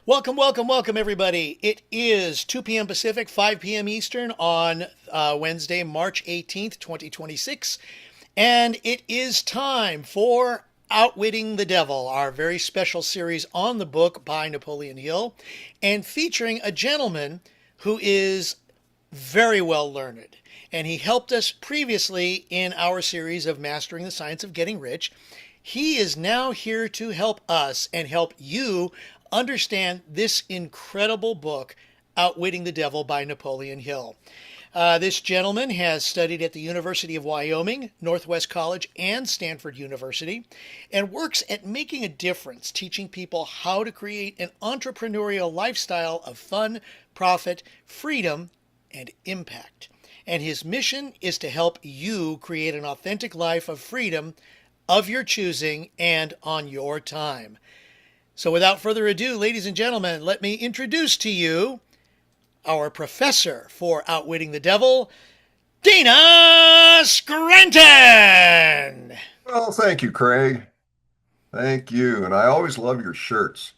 Welcome, welcome, welcome, everybody. It is 2 p.m. Pacific, 5 p.m. Eastern on Wednesday, March 18th, 2026. And it is time for Outwitting the Devil, our very special series on the book by Napoleon Hill, and featuring a gentleman who is very well learned. And he helped us previously in our series of Mastering the Science of Getting Rich. He is now here to help us and help you understand this incredible book, Outwitting the Devil by Napoleon Hill. This gentleman has studied at the University of Wyoming, Northwest College, and Stanford University, and works at making a difference, teaching people how to create an entrepreneurial lifestyle of fun, profit, freedom, and impact. And his mission is to help you create an authentic life of freedom of your choosing and on your time. So without further ado, ladies and gentlemen, let me introduce to you our professor for Outwitting the Devil, Dana Scranton. Well, thank you, Craig. Thank you. And I always love your shirts.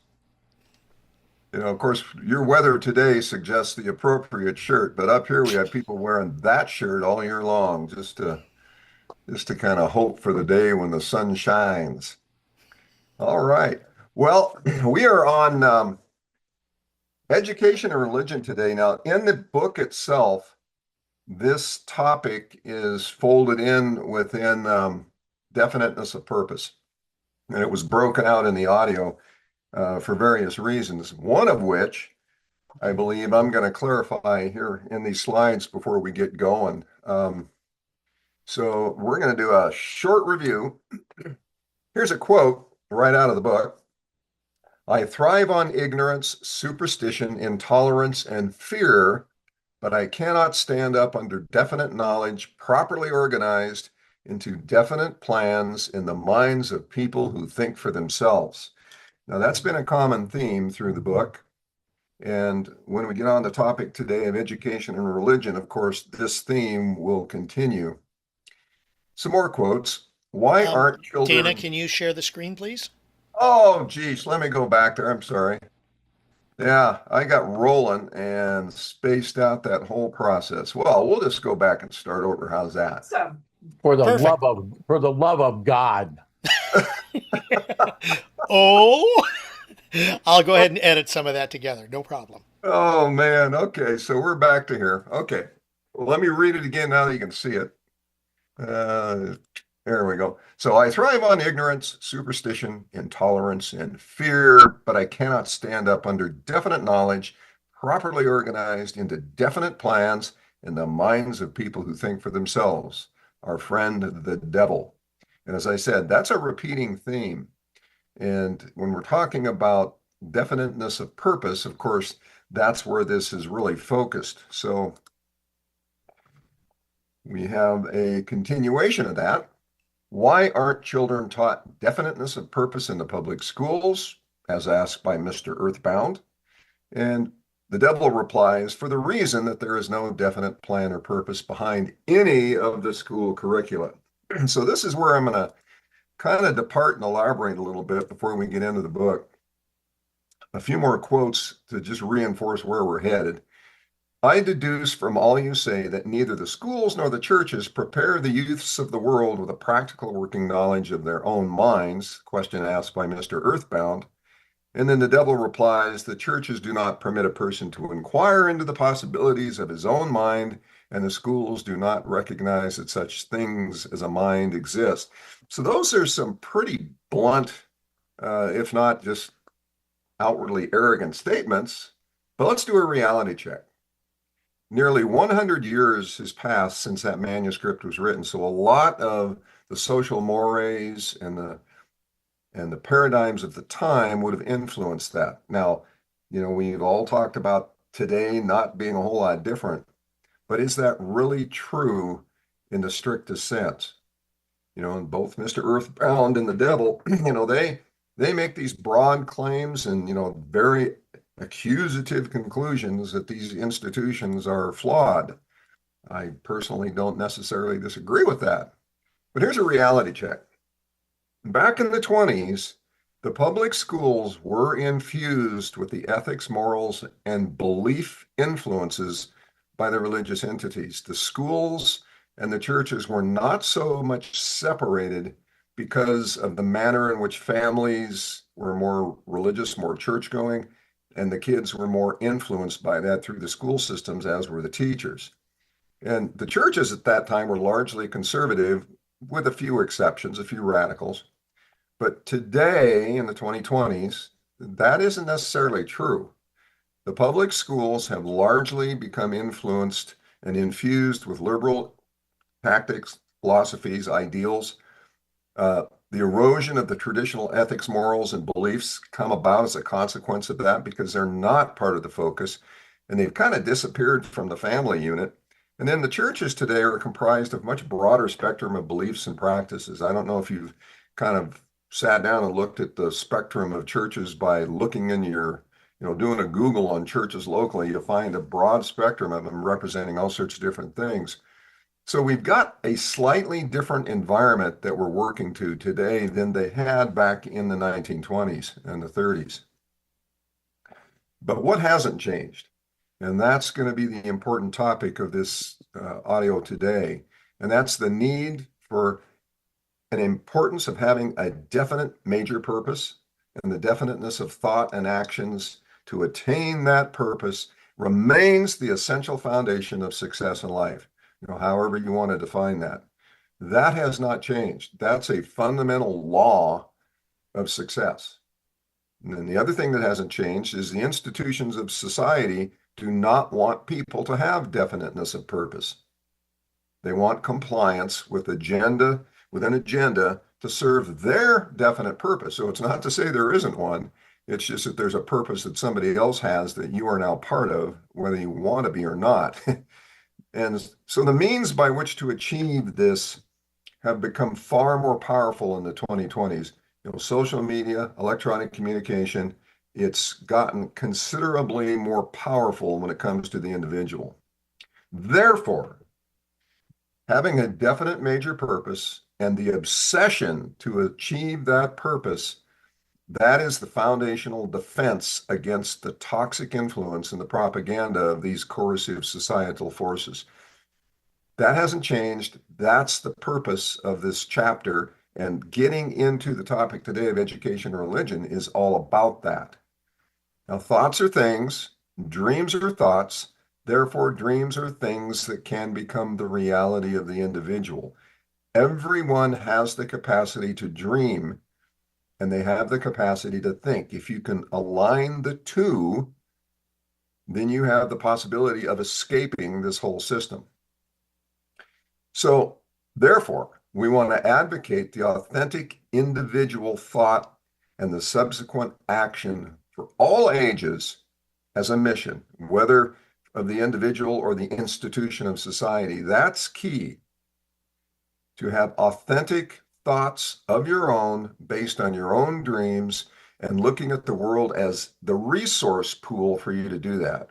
Of course, your weather today suggests the appropriate shirt, but up here we have people wearing that shirt all year long just to kind of hope for the day when the sun shines. All right. Well, we are on education and religion today. Now, in the book itself, this topic is folded in within definiteness of purpose. And it was broken out in the audio for various reasons, one of which I believe I'm going to clarify here in these slides before we get going. So we're going to do a short review. Here's a quote right out of the book. I thrive on ignorance, superstition, intolerance, and fear, but I cannot stand up under definite knowledge, properly organized into definite plans in the minds of people who think for themselves. Now, that's been a common theme through the book. And when we get on the topic today of education and religion, of course, this theme will continue. Some more quotes. Why aren't Dana, children... can you share the screen, please? Oh, geez, let me go back there. I'm sorry. Yeah, I got rolling and spaced out that whole process. Well, we'll just go back and start over. How's that? So, Perfect. for the love of God. Oh, I'll go ahead and edit some of that together. No problem. Oh man. Okay, so we're back to here. Okay. Well, let me read it again now that you can see it. There we go. So I thrive on ignorance, superstition, intolerance, and fear, but I cannot stand up under definite knowledge, properly organized into definite plans in the minds of people who think for themselves. Our friend, the devil. And as I said, that's a repeating theme. And when we're talking about definiteness of purpose, of course, that's where this is really focused. So we have a continuation of that. Why aren't children taught definiteness of purpose in the public schools, as asked by Mr. Earthbound? And the devil replies, for the reason that there is no definite plan or purpose behind any of the school curricula. So this is where I'm going to kind of depart and elaborate a little bit before we get into the book. A few more quotes to just reinforce where we're headed. I deduce from all you say that neither the schools nor the churches prepare the youths of the world with a practical working knowledge of their own minds, question asked by Mr. Earthbound. And then the devil replies, the churches do not permit a person to inquire into the possibilities of his own mind, and the schools do not recognize that such things as a mind exist. So those are some pretty blunt, if not just outwardly arrogant statements. But let's do a reality check. Nearly 100 years has passed since that manuscript was written, so a lot of the social mores and the paradigms of the time would have influenced that. Now, we've all talked about today not being a whole lot different, but is that really true in the strictest sense? And both Mr. Earthbound and the devil, they make these broad claims and, very accusative conclusions that these institutions are flawed. I personally don't necessarily disagree with that. But here's a reality check. Back in the 20s, The public schools were infused with the ethics, morals, and belief influences by the religious entities. The schools and the churches were not so much separated because of the manner in which families were more religious, more church-going, and the kids were more influenced by that through the school systems, as were the teachers. And the churches at that time were largely conservative, with a few exceptions, a few radicals. But today, in the 2020s, that isn't necessarily true. The public schools have largely become influenced and infused with liberal tactics, philosophies, ideals. The erosion of the traditional ethics, morals, and beliefs come about as a consequence of that because they're not part of the focus, and they've kind of disappeared from the family unit. And then the churches today are comprised of much broader spectrum of beliefs and practices. I don't know if you've kind of sat down and looked at the spectrum of churches by looking in your, doing a Google on churches locally. You'll find a broad spectrum of them representing all sorts of different things. So we've got a slightly different environment that we're working to today than they had back in the 1920s and the 30s. But what hasn't changed? And that's going to be the important topic of this audio today. And that's the need for an importance of having a definite major purpose, and the definiteness of thought and actions to attain that purpose remains the essential foundation of success in life. However you want to define that. That has not changed. That's a fundamental law of success. And then the other thing that hasn't changed is the institutions of society do not want people to have definiteness of purpose. They want compliance with an agenda to serve their definite purpose. So it's not to say there isn't one. It's just that there's a purpose that somebody else has that you are now part of, whether you want to be or not. And so the means by which to achieve this have become far more powerful in the 2020s. Social media, electronic communication, it's gotten considerably more powerful when it comes to the individual. Therefore, having a definite major purpose and the obsession to achieve that purpose, that is the foundational defense against the toxic influence and the propaganda of these coercive societal forces. That hasn't changed. That's the purpose of this chapter. And getting into the topic today of education and religion is all about that. Now, thoughts are things, dreams are thoughts, therefore dreams are things that can become the reality of the individual. Everyone has the capacity to dream, and they have the capacity to think. If you can align the two, then you have the possibility of escaping this whole system. So, therefore, we want to advocate the authentic individual thought and the subsequent action for all ages as a mission, whether of the individual or the institution of society. That's key. To have authentic thoughts of your own based on your own dreams and looking at the world as the resource pool for you to do that.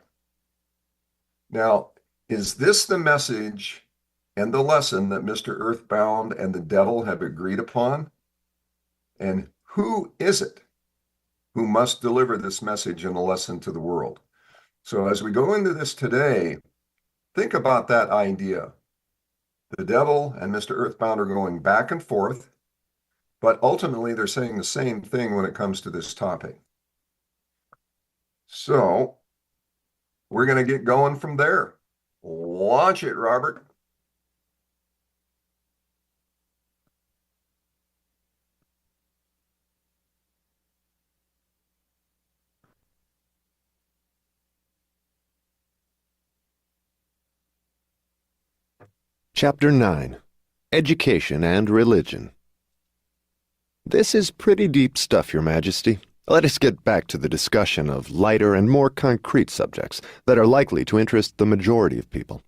Now, is this the message and the lesson that Mr. Earthbound and the devil have agreed upon? And who is it who must deliver this message and a lesson to the world? So as we go into this today, think about that idea. The devil and Mr. Earthbound are going back and forth, but ultimately they're saying the same thing when it comes to this topic. So we're going to get going from there. Launch it, Robert. Chapter 9. Education and Religion. This is pretty deep stuff, Your Majesty. Let us get back to the discussion of lighter and more concrete subjects that are likely to interest the majority of people.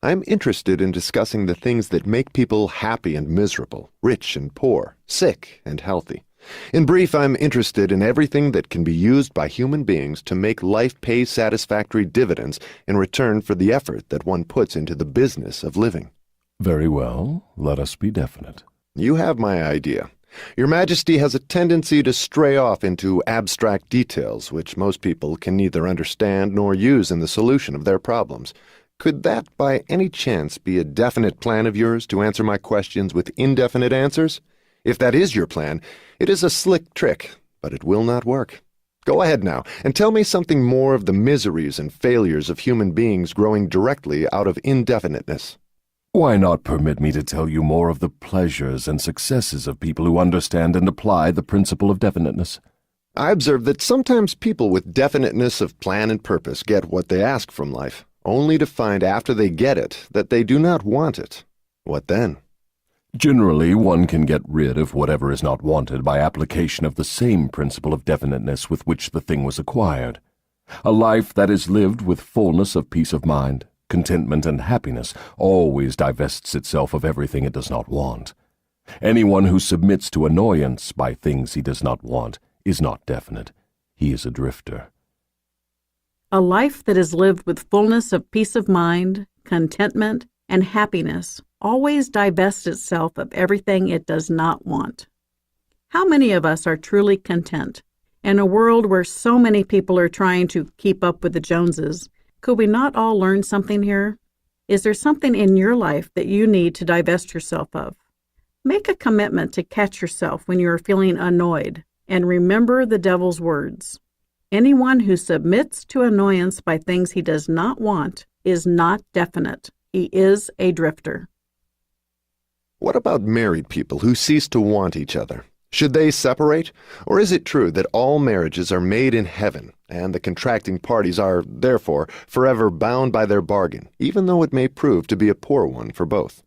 I'm interested in discussing the things that make people happy and miserable, rich and poor, sick and healthy. In brief, I'm interested in everything that can be used by human beings to make life pay satisfactory dividends in return for the effort that one puts into the business of living. Very well. Let us be definite. You have my idea. Your Majesty has a tendency to stray off into abstract details which most people can neither understand nor use in the solution of their problems. Could that by any chance be a definite plan of yours to answer my questions with indefinite answers? If that is your plan, it is a slick trick, but it will not work. Go ahead now, and tell me something more of the miseries and failures of human beings growing directly out of indefiniteness. Why not permit me to tell you more of the pleasures and successes of people who understand and apply the principle of definiteness? I observe that sometimes people with definiteness of plan and purpose get what they ask from life, only to find after they get it that they do not want it. What then? Generally, one can get rid of whatever is not wanted by application of the same principle of definiteness with which the thing was acquired. A life that is lived with fullness of peace of mind, contentment, and happiness always divests itself of everything it does not want. Anyone who submits to annoyance by things he does not want is not definite. He is a drifter. A life that is lived with fullness of peace of mind, contentment, and happiness always divests itself of everything it does not want. How many of us are truly content? In a world where so many people are trying to keep up with the Joneses, could we not all learn something here? Is there something in your life that you need to divest yourself of? Make a commitment to catch yourself when you are feeling annoyed, and remember the devil's words. Anyone who submits to annoyance by things he does not want is not definite. He is a drifter. What about married people who cease to want each other? Should they separate? Or is it true that all marriages are made in heaven, and the contracting parties are, therefore, forever bound by their bargain, even though it may prove to be a poor one for both?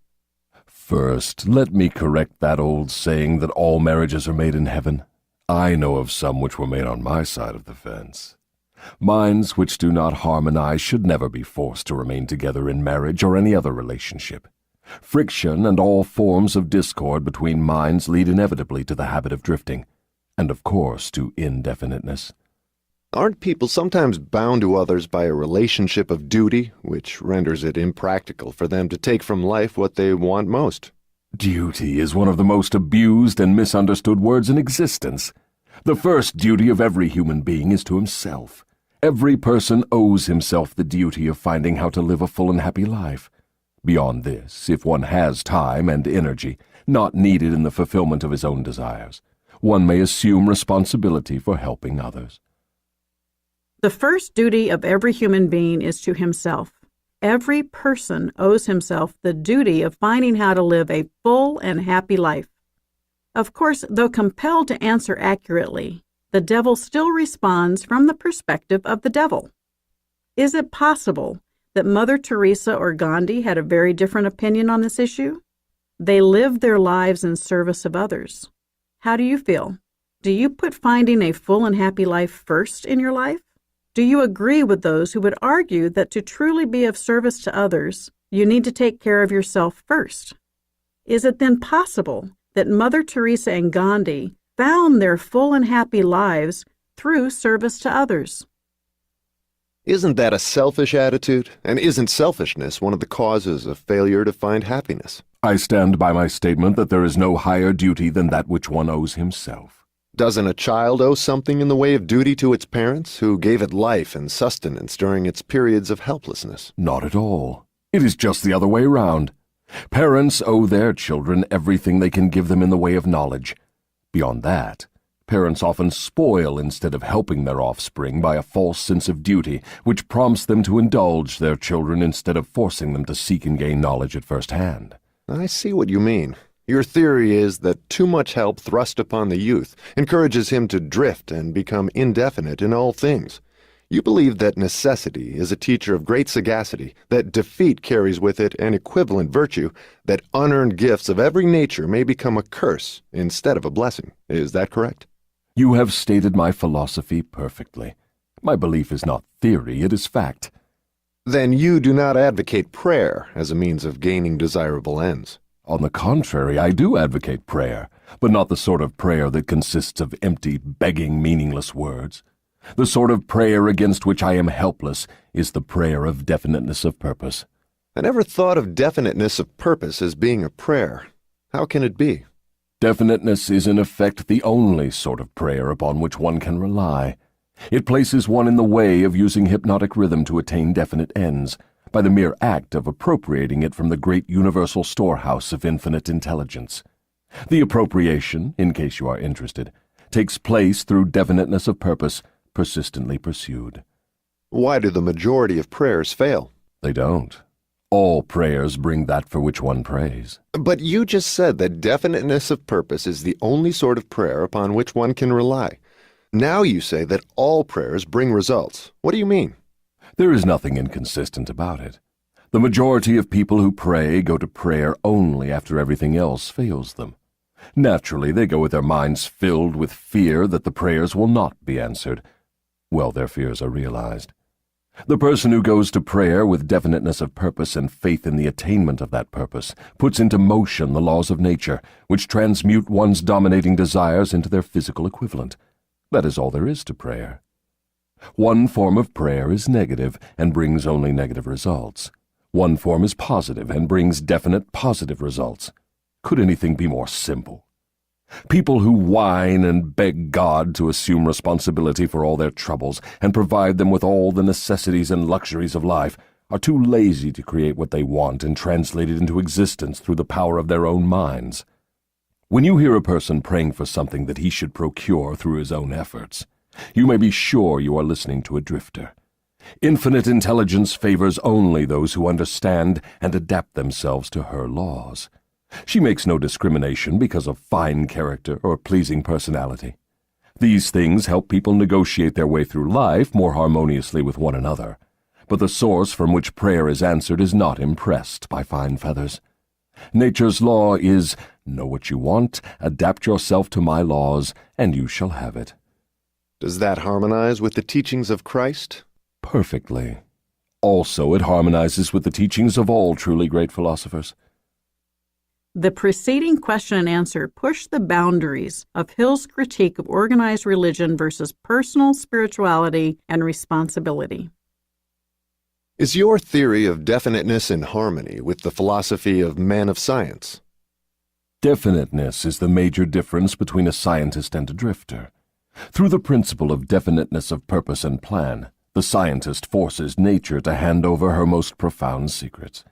First, let me correct that old saying that all marriages are made in heaven. I know of some which were made on my side of the fence. Minds which do not harmonize should never be forced to remain together in marriage or any other relationship. Friction and all forms of discord between minds lead inevitably to the habit of drifting, and of course to indefiniteness. Aren't people sometimes bound to others by a relationship of duty, which renders it impractical for them to take from life what they want most? Duty is one of the most abused and misunderstood words in existence. The first duty of every human being is to himself. Every person owes himself the duty of finding how to live a full and happy life. Beyond this, if one has time and energy, not needed in the fulfillment of his own desires, one may assume responsibility for helping others. The first duty of every human being is to himself. Every person owes himself the duty of finding how to live a full and happy life. Of course, though compelled to answer accurately, the devil still responds from the perspective of the devil. Is it possible that Mother Teresa or Gandhi had a very different opinion on this issue? They lived their lives in service of others. How do you feel? Do you put finding a full and happy life first in your life? Do you agree with those who would argue that to truly be of service to others, you need to take care of yourself first? Is it then possible that Mother Teresa and Gandhi found their full and happy lives through service to others? Isn't that a selfish attitude? And isn't selfishness one of the causes of failure to find happiness? I stand by my statement that there is no higher duty than that which one owes himself. Doesn't a child owe something in the way of duty to its parents, who gave it life and sustenance during its periods of helplessness? Not at all. It is just the other way round. Parents owe their children everything they can give them in the way of knowledge. Beyond that, parents often spoil instead of helping their offspring by a false sense of duty, which prompts them to indulge their children instead of forcing them to seek and gain knowledge at first hand. I see what you mean. Your theory is that too much help thrust upon the youth encourages him to drift and become indefinite in all things. You believe that necessity is a teacher of great sagacity, that defeat carries with it an equivalent virtue, that unearned gifts of every nature may become a curse instead of a blessing. Is that correct? You have stated my philosophy perfectly. My belief is not theory, it is fact. Then you do not advocate prayer as a means of gaining desirable ends. On the contrary, I do advocate prayer, but not the sort of prayer that consists of empty, begging, meaningless words. The sort of prayer against which I am helpless is the prayer of definiteness of purpose. I never thought of definiteness of purpose as being a prayer. How can it be? Definiteness is in effect the only sort of prayer upon which one can rely. It places one in the way of using hypnotic rhythm to attain definite ends, by the mere act of appropriating it from the great universal storehouse of infinite intelligence. The appropriation, in case you are interested, takes place through definiteness of purpose, persistently pursued. Why do the majority of prayers fail? They don't. All prayers bring that for which one prays. But you just said that definiteness of purpose is the only sort of prayer upon which one can rely. Now you say that all prayers bring results. What do you mean? There is nothing inconsistent about it. The majority of people who pray go to prayer only after everything else fails them. Naturally, they go with their minds filled with fear that the prayers will not be answered. Well, their fears are realized. The person who goes to prayer with definiteness of purpose and faith in the attainment of that purpose puts into motion the laws of nature, which transmute one's dominating desires into their physical equivalent. That is all there is to prayer. One form of prayer is negative and brings only negative results. One form is positive and brings definite positive results. Could anything be more simple? People who whine and beg God to assume responsibility for all their troubles and provide them with all the necessities and luxuries of life are too lazy to create what they want and translate it into existence through the power of their own minds. When you hear a person praying for something that he should procure through his own efforts, you may be sure you are listening to a drifter. Infinite intelligence favors only those who understand and adapt themselves to her laws. She makes no discrimination because of fine character or pleasing personality. These things help people negotiate their way through life more harmoniously with one another. But the source from which prayer is answered is not impressed by fine feathers. Nature's law is, know what you want, adapt yourself to my laws, and you shall have it. Does that harmonize with the teachings of Christ? Perfectly. Also, it harmonizes with the teachings of all truly great philosophers. The preceding question and answer push the boundaries of Hill's critique of organized religion versus personal spirituality and responsibility. Is your theory of definiteness in harmony with the philosophy of men of science? Definiteness is the major difference between a scientist and a drifter. Through the principle of definiteness of purpose and plan, the scientist forces nature to hand over her most profound secrets.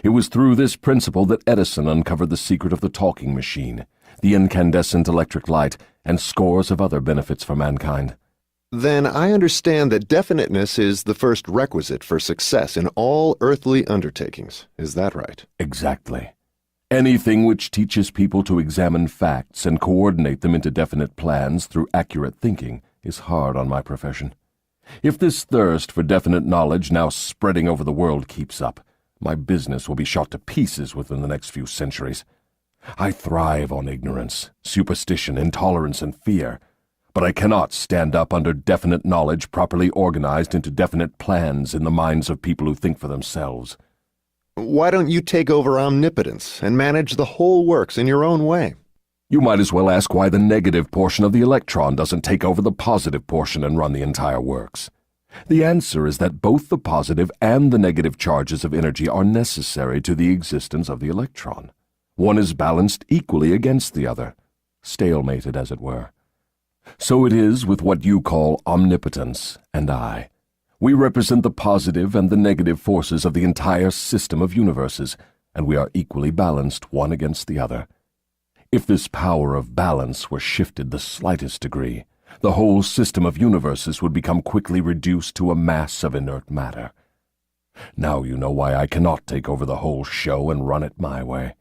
It was through this principle that Edison uncovered the secret of the talking machine, the incandescent electric light, and scores of other benefits for mankind. Then I understand that definiteness is the first requisite for success in all earthly undertakings. Is that right? Exactly. Anything which teaches people to examine facts and coordinate them into definite plans through accurate thinking is hard on my profession. If this thirst for definite knowledge now spreading over the world keeps up, my business will be shot to pieces within the next few centuries. I thrive on ignorance, superstition, intolerance, and fear, but I cannot stand up under definite knowledge properly organized into definite plans in the minds of people who think for themselves. Why don't you take over omnipotence and manage the whole works in your own way? You might as well ask why the negative portion of the electron doesn't take over the positive portion and run the entire works. The answer is that both the positive and the negative charges of energy are necessary to the existence of the electron. One is balanced equally against the other, stalemated as it were. So it is with what you call omnipotence and I. We represent the positive and the negative forces of the entire system of universes, and we are equally balanced one against the other. If this power of balance were shifted the slightest degree, the whole system of universes would become quickly reduced to a mass of inert matter. Now you know why I cannot take over the whole show and run it my way.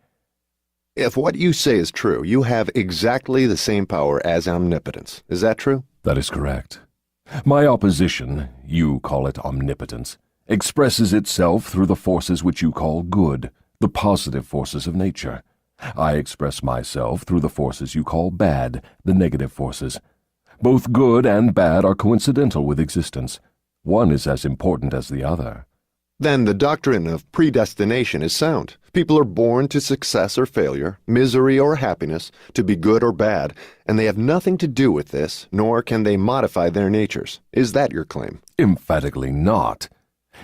If what you say is true, you have exactly the same power as omnipotence. Is that true? That is correct. My opposition, you call it omnipotence, expresses itself through the forces which you call good, the positive forces of nature. I express myself through the forces you call bad, the negative forces. Both good and bad are coincidental with existence. One is as important as the other. Then the doctrine of predestination is sound. People are born to success or failure, misery or happiness, to be good or bad, and they have nothing to do with this, nor can they modify their natures. Is that your claim? Emphatically not.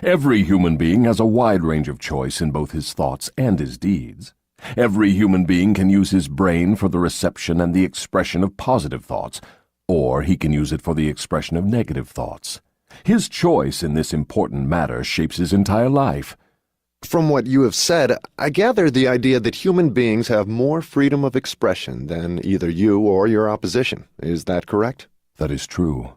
Every human being has a wide range of choice in both his thoughts and his deeds. Every human being can use his brain for the reception and the expression of positive thoughts, or he can use it for the expression of negative thoughts. His choice in this important matter shapes his entire life. From what you have said, I gather the idea that human beings have more freedom of expression than either you or your opposition. Is that correct? That is true.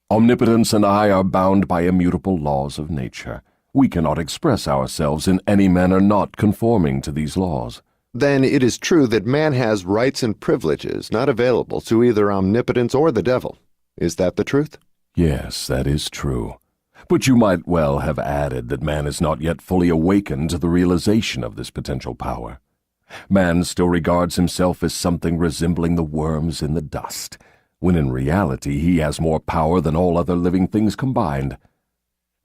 Omnipotence and I are bound by immutable laws of nature. We cannot express ourselves in any manner not conforming to these laws. Then it is true that man has rights and privileges not available to either omnipotence or the devil. Is that the truth? Yes, that is true. But you might well have added that man is not yet fully awakened to the realization of this potential power. Man still regards himself as something resembling the worms in the dust, when in reality he has more power than all other living things combined.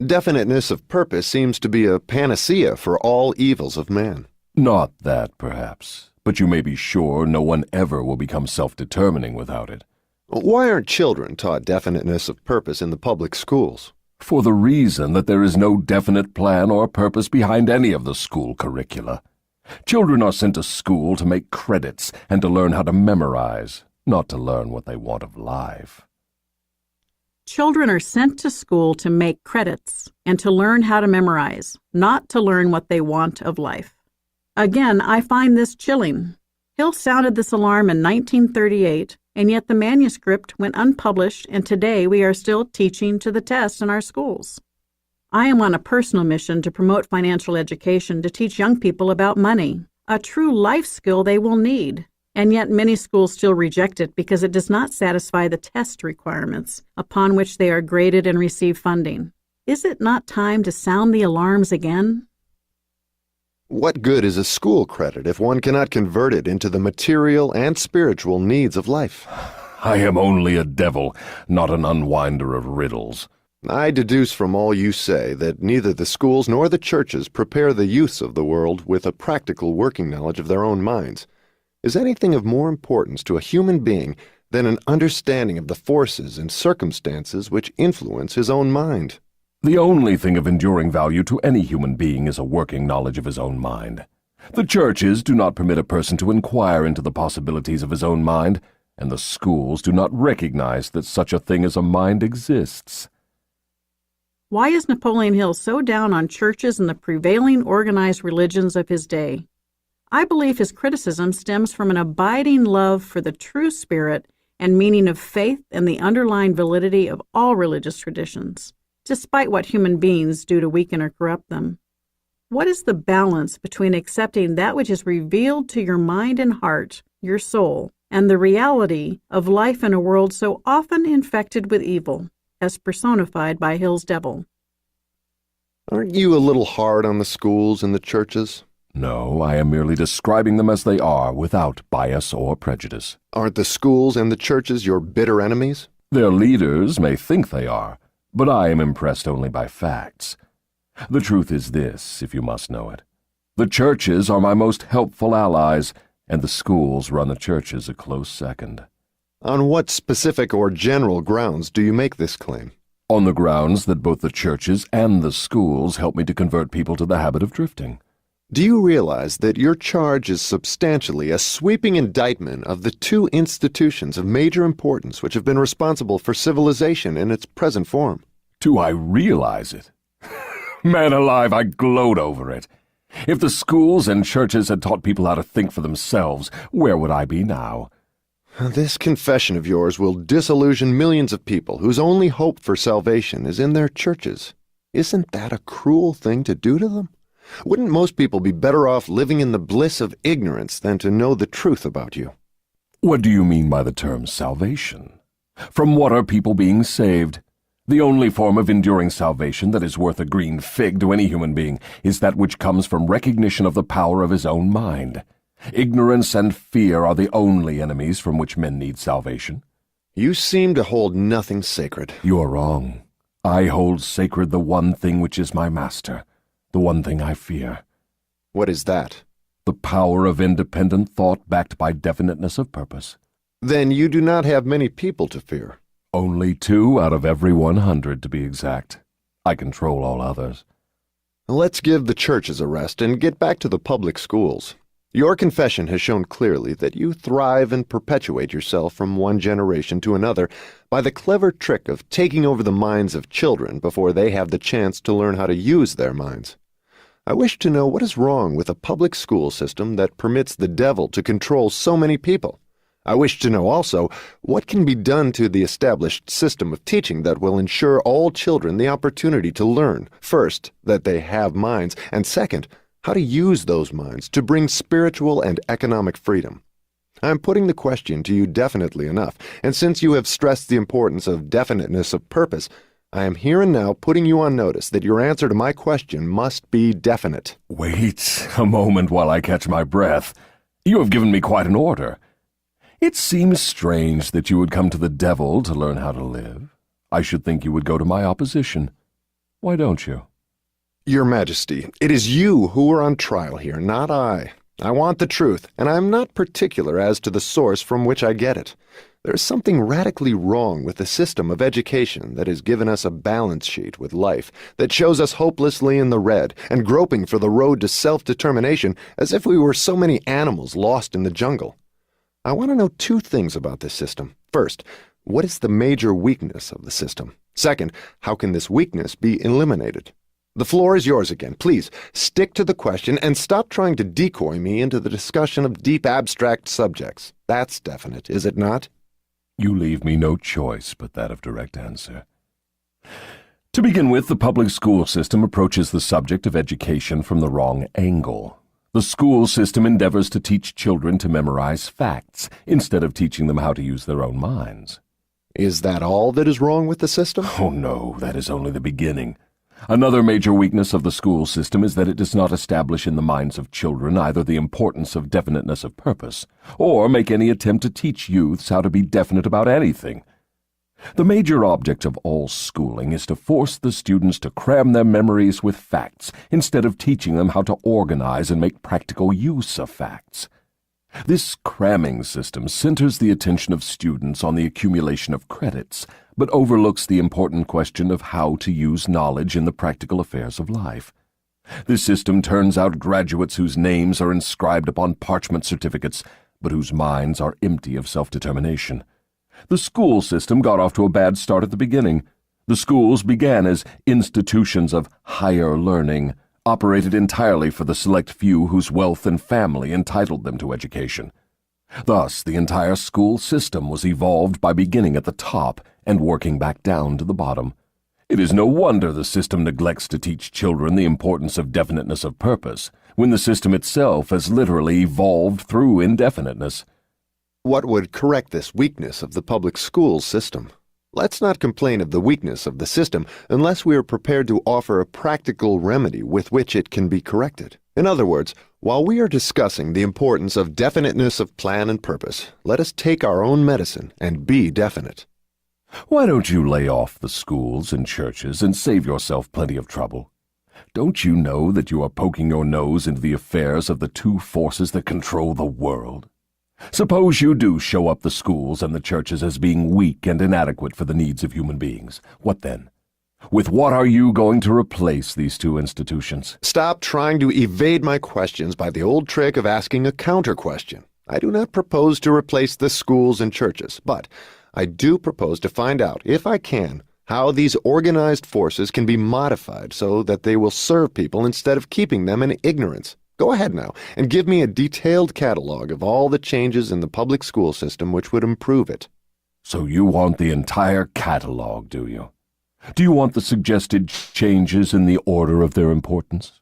Definiteness of purpose seems to be a panacea for all evils of man. Not that, perhaps, but you may be sure no one ever will become self-determining without it. Why aren't children taught definiteness of purpose in the public schools? For the reason that there is no definite plan or purpose behind any of the school curricula. Children are sent to school to make credits and to learn how to memorize, not to learn what they want of life. Children are sent to school to make credits and to learn how to memorize, not to learn what they want of life. Again, I find this chilling. Hill sounded this alarm in 1938, and yet the manuscript went unpublished, and today we are still teaching to the test in our schools. I am on a personal mission to promote financial education to teach young people about money, a true life skill they will need, and yet many schools still reject it because it does not satisfy the test requirements upon which they are graded and receive funding. Is it not time to sound the alarms again? What good is a school credit if one cannot convert it into the material and spiritual needs of life? I am only a devil, not an unwinder of riddles. I deduce from all you say that neither the schools nor the churches prepare the youths of the world with a practical working knowledge of their own minds. Is anything of more importance to a human being than an understanding of the forces and circumstances which influence his own mind? The only thing of enduring value to any human being is a working knowledge of his own mind. The churches do not permit a person to inquire into the possibilities of his own mind, and the schools do not recognize that such a thing as a mind exists. Why is Napoleon Hill so down on churches and the prevailing organized religions of his day? I believe his criticism stems from an abiding love for the true spirit and meaning of faith and the underlying validity of all religious traditions, despite what human beings do to weaken or corrupt them. What is the balance between accepting that which is revealed to your mind and heart, your soul, and the reality of life in a world so often infected with evil, as personified by Hill's devil? Aren't you a little hard on the schools and the churches? No, I am merely describing them as they are, without bias or prejudice. Aren't the schools and the churches your bitter enemies? Their leaders may think they are, but I am impressed only by facts. The truth is this, if you must know it. The churches are my most helpful allies, and the schools run the churches a close second. On what specific or general grounds do you make this claim? On the grounds that both the churches and the schools help me to convert people to the habit of drifting. Do you realize that your charge is substantially a sweeping indictment of the two institutions of major importance which have been responsible for civilization in its present form? Do I realize it? Man alive, I gloat over it. If the schools and churches had taught people how to think for themselves, where would I be now? This confession of yours will disillusion millions of people whose only hope for salvation is in their churches. Isn't that a cruel thing to do to them? Wouldn't most people be better off living in the bliss of ignorance than to know the truth about you? What do you mean by the term salvation? From what are people being saved? The only form of enduring salvation that is worth a green fig to any human being is that which comes from recognition of the power of his own mind. Ignorance and fear are the only enemies from which men need salvation. You seem to hold nothing sacred. You are wrong. I hold sacred the one thing which is my master, the one thing I fear. What is that? The power of independent thought backed by definiteness of purpose. Then you do not have many people to fear. Only 2 out of every 100, to be exact. I control all others. Let's give the churches a rest and get back to the public schools. Your confession has shown clearly that you thrive and perpetuate yourself from one generation to another by the clever trick of taking over the minds of children before they have the chance to learn how to use their minds. I wish to know what is wrong with a public school system that permits the devil to control so many people. I wish to know also what can be done to the established system of teaching that will ensure all children the opportunity to learn, first, that they have minds, and second, how to use those minds to bring spiritual and economic freedom. I am putting the question to you definitely enough, and since you have stressed the importance of definiteness of purpose, I am here and now putting you on notice that your answer to my question must be definite. Wait a moment while I catch my breath. You have given me quite an order. It seems strange that you would come to the devil to learn how to live. I should think you would go to my opposition. Why don't you? Your Majesty, it is you who are on trial here, not I. I want the truth, and I am not particular as to the source from which I get it. There is something radically wrong with the system of education that has given us a balance sheet with life that shows us hopelessly in the red and groping for the road to self-determination as if we were so many animals lost in the jungle. I want to know two things about this system. First, what is the major weakness of the system? Second, how can this weakness be eliminated? The floor is yours again. Please, stick to the question and stop trying to decoy me into the discussion of deep abstract subjects. That's definite, is it not? You leave me no choice but that of direct answer. To begin with, the public school system approaches the subject of education from the wrong angle. The school system endeavors to teach children to memorize facts instead of teaching them how to use their own minds. Is that all that is wrong with the system? Oh no, that is only the beginning. Another major weakness of the school system is that it does not establish in the minds of children either the importance of definiteness of purpose, or make any attempt to teach youths how to be definite about anything. The major object of all schooling is to force the students to cram their memories with facts instead of teaching them how to organize and make practical use of facts. This cramming system centers the attention of students on the accumulation of credits, but overlooks the important question of how to use knowledge in the practical affairs of life. This system turns out graduates whose names are inscribed upon parchment certificates, but whose minds are empty of self-determination. The school system got off to a bad start at the beginning. The schools began as institutions of higher learning, operated entirely for the select few whose wealth and family entitled them to education. Thus, the entire school system was evolved by beginning at the top and working back down to the bottom. It is no wonder the system neglects to teach children the importance of definiteness of purpose, when the system itself has literally evolved through indefiniteness. What would correct this weakness of the public school system? Let's not complain of the weakness of the system unless we are prepared to offer a practical remedy with which it can be corrected. In other words, while we are discussing the importance of definiteness of plan and purpose, let us take our own medicine and be definite. Why don't you lay off the schools and churches and save yourself plenty of trouble? Don't you know that you are poking your nose into the affairs of the two forces that control the world? Suppose you do show up the schools and the churches as being weak and inadequate for the needs of human beings. What then? With what are you going to replace these two institutions? Stop trying to evade my questions by the old trick of asking a counter-question. I do not propose to replace the schools and churches, but I do propose to find out, if I can, how these organized forces can be modified so that they will serve people instead of keeping them in ignorance. Go ahead now and give me a detailed catalog of all the changes in the public school system which would improve it. So you want the entire catalog, do you? Do you want the suggested changes in the order of their importance?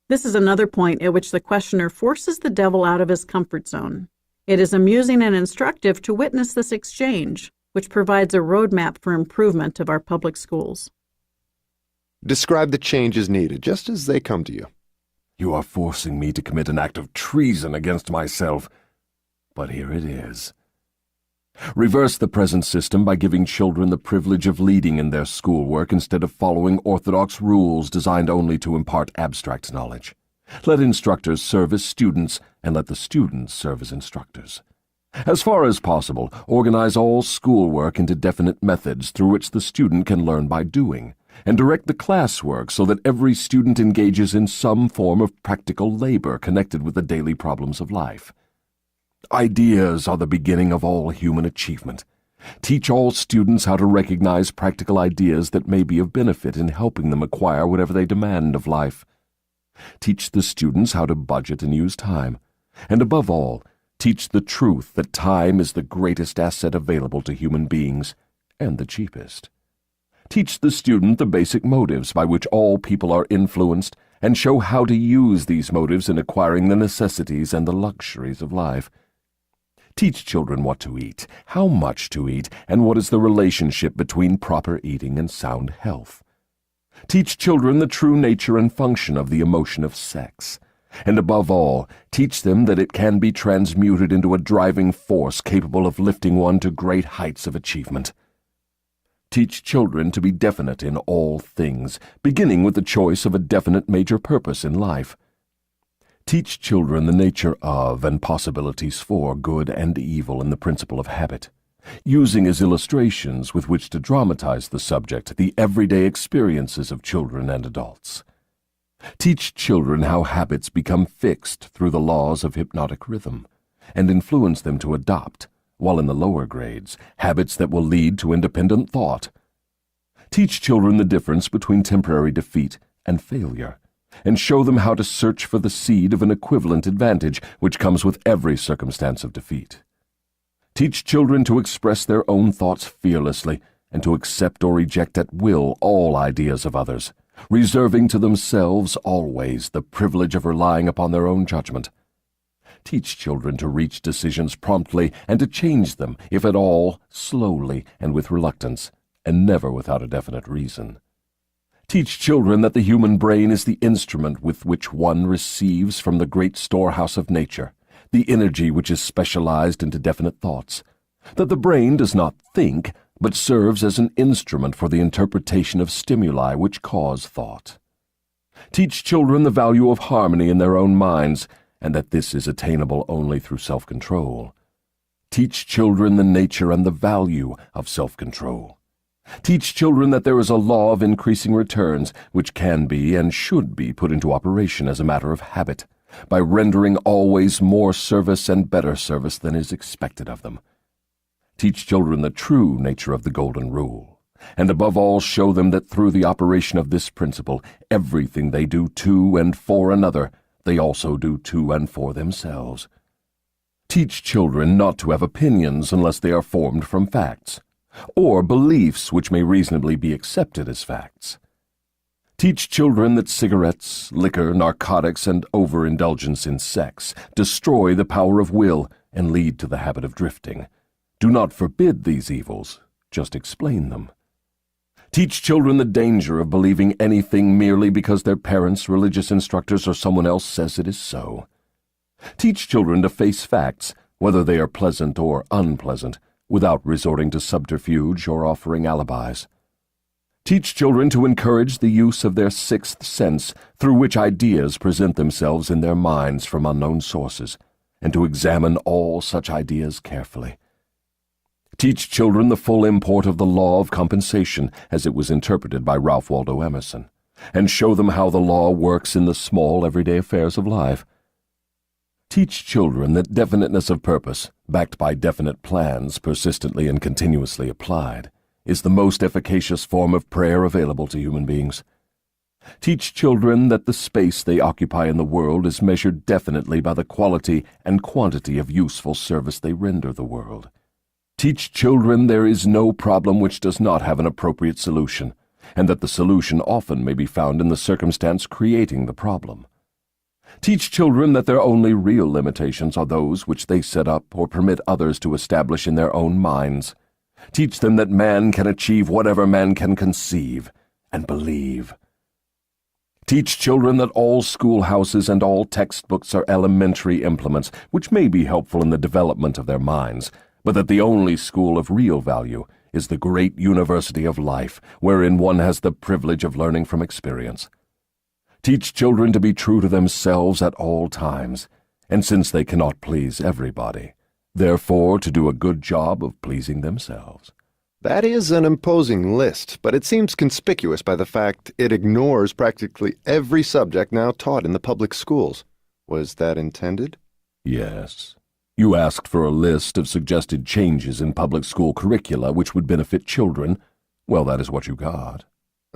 This is another point at which the questioner forces the devil out of his comfort zone. It is amusing and instructive to witness this exchange, which provides a roadmap for improvement of our public schools. Describe the changes needed, just as they come to you. You are forcing me to commit an act of treason against myself. But here it is. Reverse the present system by giving children the privilege of leading in their schoolwork instead of following orthodox rules designed only to impart abstract knowledge. Let instructors serve as students, and let the students serve as instructors. As far as possible, organize all schoolwork into definite methods through which the student can learn by doing, and direct the classwork so that every student engages in some form of practical labor connected with the daily problems of life. Ideas are the beginning of all human achievement. Teach all students how to recognize practical ideas that may be of benefit in helping them acquire whatever they demand of life. Teach the students how to budget and use time. And above all, teach the truth that time is the greatest asset available to human beings, and the cheapest. Teach the student the basic motives by which all people are influenced, and show how to use these motives in acquiring the necessities and the luxuries of life. Teach children what to eat, how much to eat, and what is the relationship between proper eating and sound health. Teach children the true nature and function of the emotion of sex. And above all, teach them that it can be transmuted into a driving force capable of lifting one to great heights of achievement. Teach children to be definite in all things, beginning with the choice of a definite major purpose in life. Teach children the nature of and possibilities for good and evil in the principle of habit, using as illustrations with which to dramatize the subject the everyday experiences of children and adults. Teach children how habits become fixed through the laws of hypnotic rhythm, and influence them to adopt, while in the lower grades, habits that will lead to independent thought. Teach children the difference between temporary defeat and failure, and show them how to search for the seed of an equivalent advantage which comes with every circumstance of defeat. Teach children to express their own thoughts fearlessly, and to accept or reject at will all ideas of others, reserving to themselves always the privilege of relying upon their own judgment. Teach children to reach decisions promptly and to change them, if at all, slowly and with reluctance, and never without a definite reason. Teach children that the human brain is the instrument with which one receives from the great storehouse of nature the energy which is specialized into definite thoughts, that the brain does not think, but serves as an instrument for the interpretation of stimuli which cause thought. Teach children the value of harmony in their own minds, and that this is attainable only through self-control. Teach children the nature and the value of self-control. Teach children that there is a law of increasing returns which can be and should be put into operation as a matter of habit, by rendering always more service and better service than is expected of them. Teach children the true nature of the Golden Rule, and above all show them that through the operation of this principle, everything they do to and for another, they also do to and for themselves. Teach children not to have opinions unless they are formed from facts, or beliefs which may reasonably be accepted as facts. Teach children that cigarettes, liquor, narcotics, and overindulgence in sex destroy the power of will and lead to the habit of drifting. Do not forbid these evils, just explain them. Teach children the danger of believing anything merely because their parents, religious instructors, or someone else says it is so. Teach children to face facts, whether they are pleasant or unpleasant, without resorting to subterfuge or offering alibis. Teach children to encourage the use of their sixth sense, through which ideas present themselves in their minds from unknown sources, and to examine all such ideas carefully. Teach children the full import of the law of compensation as it was interpreted by Ralph Waldo Emerson, and show them how the law works in the small everyday affairs of life. Teach children that definiteness of purpose, backed by definite plans persistently and continuously applied, is the most efficacious form of prayer available to human beings. Teach children that the space they occupy in the world is measured definitely by the quality and quantity of useful service they render the world. Teach children there is no problem which does not have an appropriate solution, and that the solution often may be found in the circumstance creating the problem. Teach children that their only real limitations are those which they set up or permit others to establish in their own minds. Teach them that man can achieve whatever man can conceive and believe. Teach children that all schoolhouses and all textbooks are elementary implements which may be helpful in the development of their minds, but that the only school of real value is the great university of life, wherein one has the privilege of learning from experience. Teach children to be true to themselves at all times, and since they cannot please everybody, therefore to do a good job of pleasing themselves. That is an imposing list, but it seems conspicuous by the fact it ignores practically every subject now taught in the public schools. Was that intended? Yes. You asked for a list of suggested changes in public school curricula which would benefit children. Well, that is what you got.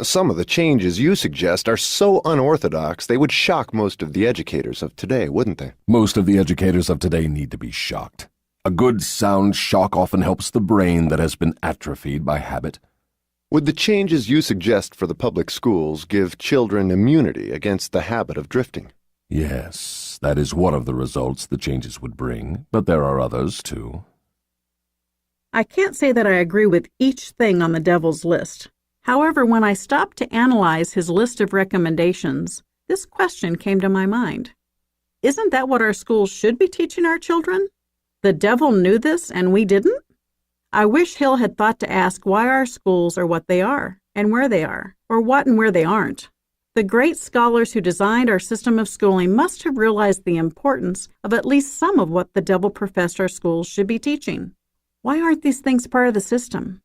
Some of the changes you suggest are so unorthodox they would shock most of the educators of today, wouldn't they? Most of the educators of today need to be shocked. A good sound shock often helps the brain that has been atrophied by habit. Would the changes you suggest for the public schools give children immunity against the habit of drifting? Yes, that is one of the results the changes would bring, but there are others, too. I can't say that I agree with each thing on the devil's list. However, when I stopped to analyze his list of recommendations, this question came to my mind. Isn't that what our schools should be teaching our children? The devil knew this and we didn't? I wish Hill had thought to ask why our schools are what they are, and where they are, or what and where they aren't. The great scholars who designed our system of schooling must have realized the importance of at least some of what the devil professed our schools should be teaching. Why aren't these things part of the system?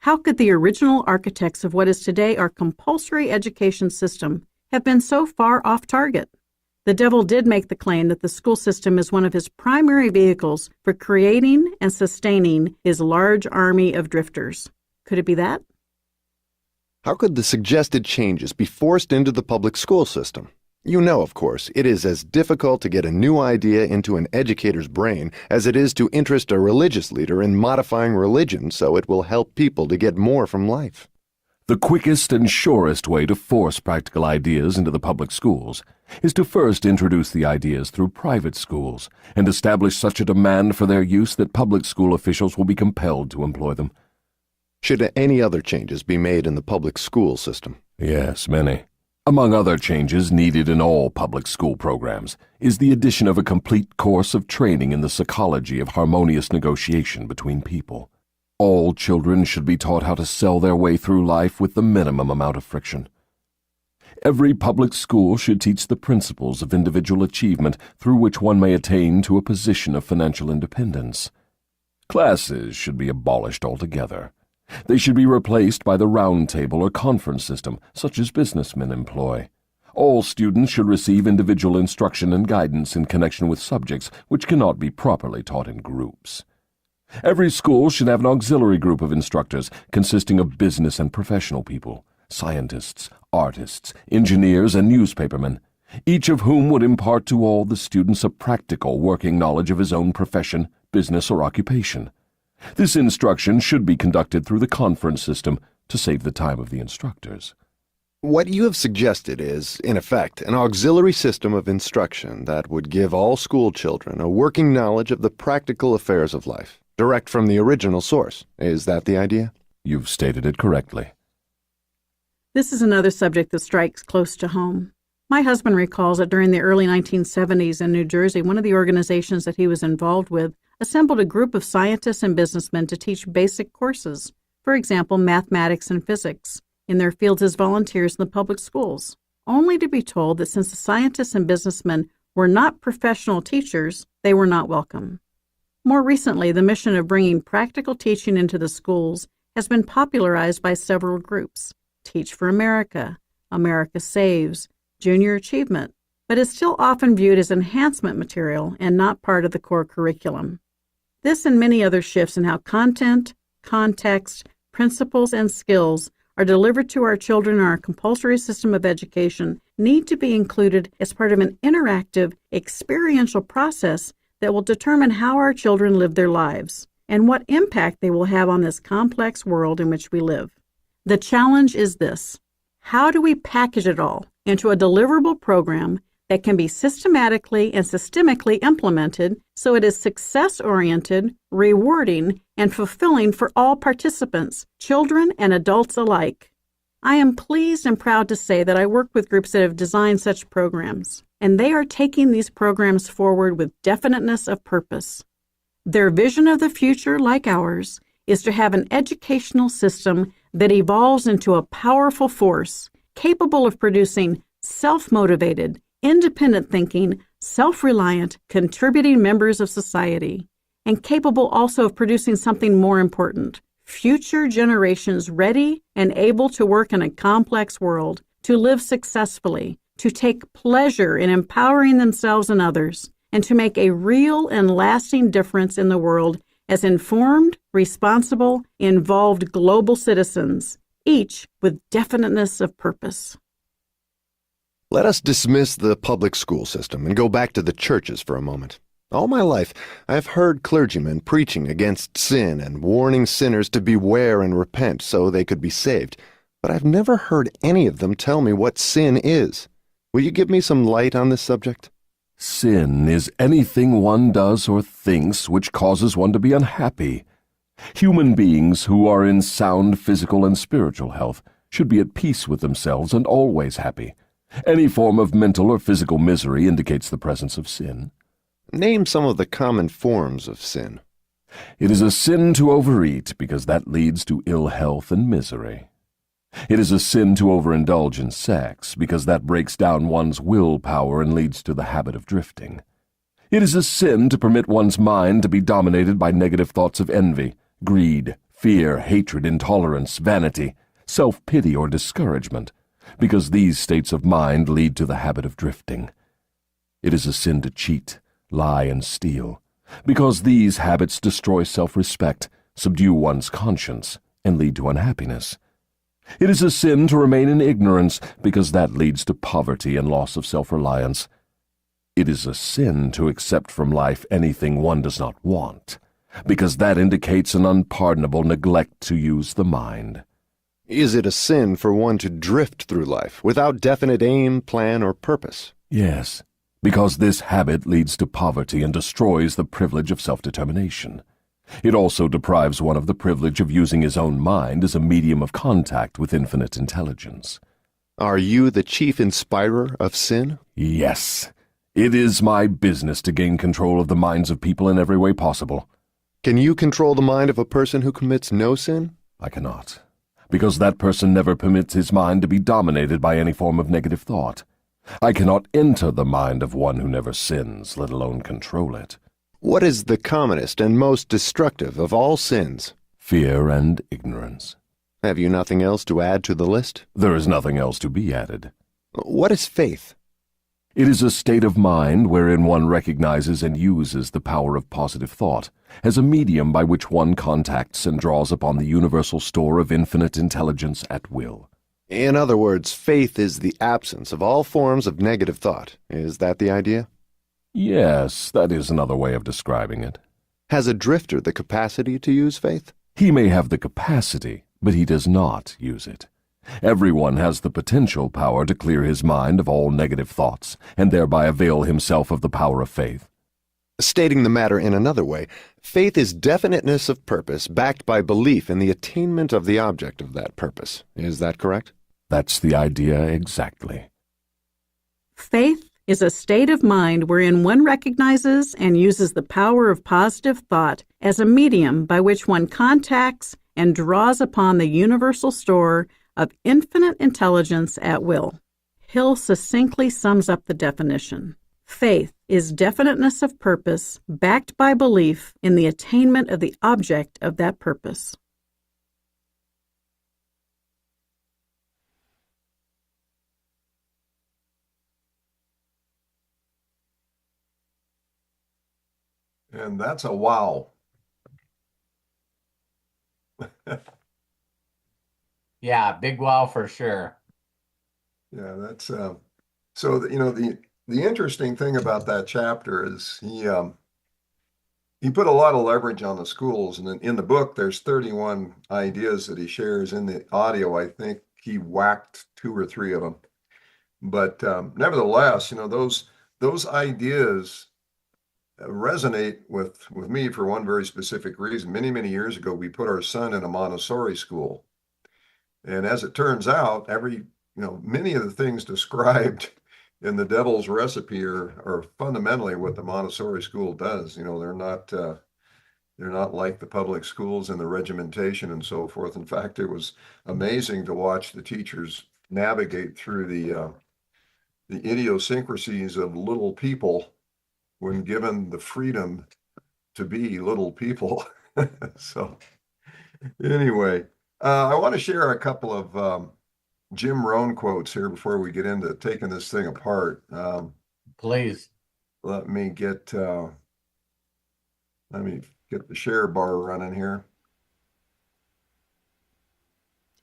How could the original architects of what is today our compulsory education system have been so far off target? The devil did make the claim that the school system is one of his primary vehicles for creating and sustaining his large army of drifters. Could it be that? How could the suggested changes be forced into the public school system? You know, of course, it is as difficult to get a new idea into an educator's brain as it is to interest a religious leader in modifying religion so it will help people to get more from life. The quickest and surest way to force practical ideas into the public schools is to first introduce the ideas through private schools and establish such a demand for their use that public school officials will be compelled to employ them. Should any other changes be made in the public school system? Yes, many. Among other changes needed in all public school programs is the addition of a complete course of training in the psychology of harmonious negotiation between people. All children should be taught how to sell their way through life with the minimum amount of friction. Every public school should teach the principles of individual achievement through which one may attain to a position of financial independence. Classes should be abolished altogether. They should be replaced by the round table or conference system, such as businessmen employ. All students should receive individual instruction and guidance in connection with subjects which cannot be properly taught in groups. Every school should have an auxiliary group of instructors consisting of business and professional people, scientists, artists, engineers, and newspapermen, each of whom would impart to all the students a practical working knowledge of his own profession, business, or occupation. This instruction should be conducted through the conference system to save the time of the instructors. What you have suggested is, in effect, an auxiliary system of instruction that would give all school children a working knowledge of the practical affairs of life, direct from the original source. Is that the idea? You've stated it correctly. This is another subject that strikes close to home. My husband recalls that during the early 1970s in New Jersey, one of the organizations that he was involved with assembled a group of scientists and businessmen to teach basic courses, for example, mathematics and physics, in their fields as volunteers in the public schools, only to be told that since the scientists and businessmen were not professional teachers, they were not welcome. More recently, the mission of bringing practical teaching into the schools has been popularized by several groups: Teach for America, America Saves, Junior Achievement, but is still often viewed as enhancement material and not part of the core curriculum. This and many other shifts in how content, context, principles, and skills are delivered to our children in our compulsory system of education need to be included as part of an interactive, experiential process that will determine how our children live their lives and what impact they will have on this complex world in which we live. The challenge is this: how do we package it all into a deliverable program that can be systematically and systemically implemented so it is success-oriented, rewarding, and fulfilling for all participants, children and adults alike? I am pleased and proud to say that I work with groups that have designed such programs, and they are taking these programs forward with definiteness of purpose. Their vision of the future, like ours, is to have an educational system that evolves into a powerful force capable of producing self-motivated, independent thinking, self-reliant, contributing members of society, and capable also of producing something more important: future generations ready and able to work in a complex world, to live successfully, to take pleasure in empowering themselves and others, and to make a real and lasting difference in the world as informed, responsible, involved global citizens, each with definiteness of purpose. Let us dismiss the public school system and go back to the churches for a moment. All my life, I have heard clergymen preaching against sin and warning sinners to beware and repent so they could be saved, but I've never heard any of them tell me what sin is. Will you give me some light on this subject? Sin is anything one does or thinks which causes one to be unhappy. Human beings who are in sound physical and spiritual health should be at peace with themselves and always happy. Any form of mental or physical misery indicates the presence of sin. Name some of the common forms of sin. It is a sin to overeat because that leads to ill health and misery. It is a sin to overindulge in sex because that breaks down one's willpower and leads to the habit of drifting. It is a sin to permit one's mind to be dominated by negative thoughts of envy, greed, fear, hatred, intolerance, vanity, self-pity, or discouragement, because these states of mind lead to the habit of drifting. It is a sin to cheat, lie, and steal, because these habits destroy self-respect, subdue one's conscience, and lead to unhappiness. It is a sin to remain in ignorance, because that leads to poverty and loss of self-reliance. It is a sin to accept from life anything one does not want, because that indicates an unpardonable neglect to use the mind. Is it a sin for one to drift through life without definite aim, plan, or purpose? Yes, because this habit leads to poverty and destroys the privilege of self-determination. It also deprives one of the privilege of using his own mind as a medium of contact with infinite intelligence. Are you the chief inspirer of sin? Yes. It is my business to gain control of the minds of people in every way possible. Can you control the mind of a person who commits no sin? I cannot, because that person never permits his mind to be dominated by any form of negative thought. I cannot enter the mind of one who never sins, let alone control it. What is the commonest and most destructive of all sins? Fear and ignorance. Have you nothing else to add to the list? There is nothing else to be added. What is faith? It is a state of mind wherein one recognizes and uses the power of positive thought as a medium by which one contacts and draws upon the universal store of infinite intelligence at will. In other words, faith is the absence of all forms of negative thought. Is that the idea? Yes, that is another way of describing it. Has a drifter the capacity to use faith? He may have the capacity, but he does not use it. Everyone has the potential power to clear his mind of all negative thoughts, and thereby avail himself of the power of faith. Stating the matter in another way, faith is definiteness of purpose backed by belief in the attainment of the object of that purpose. Is that correct? That's the idea exactly. Faith is a state of mind wherein one recognizes and uses the power of positive thought as a medium by which one contacts and draws upon the universal store of infinite intelligence at will. Hill succinctly sums up the definition. Faith is definiteness of purpose backed by belief in the attainment of the object of that purpose. And that's a wow. Yeah, big wow for sure. Yeah, that's so the interesting thing about that chapter is he put a lot of leverage on the schools, and in the book there's 31 ideas that he shares. In the audio, I think he whacked 2 or 3 of them, but nevertheless, those ideas resonate with me for one very specific reason. Many years ago, we put our son in a Montessori school, and as it turns out, many of the things described in the Devil's Recipe are fundamentally what the Montessori school does. They're not like the public schools in the regimentation and so forth. In fact, it was amazing to watch the teachers navigate through the idiosyncrasies of little people when given the freedom to be little people. So Anyway, I want to share a couple of Jim Rohn quotes here before we get into taking this thing apart. Please. Let me get the share bar running here.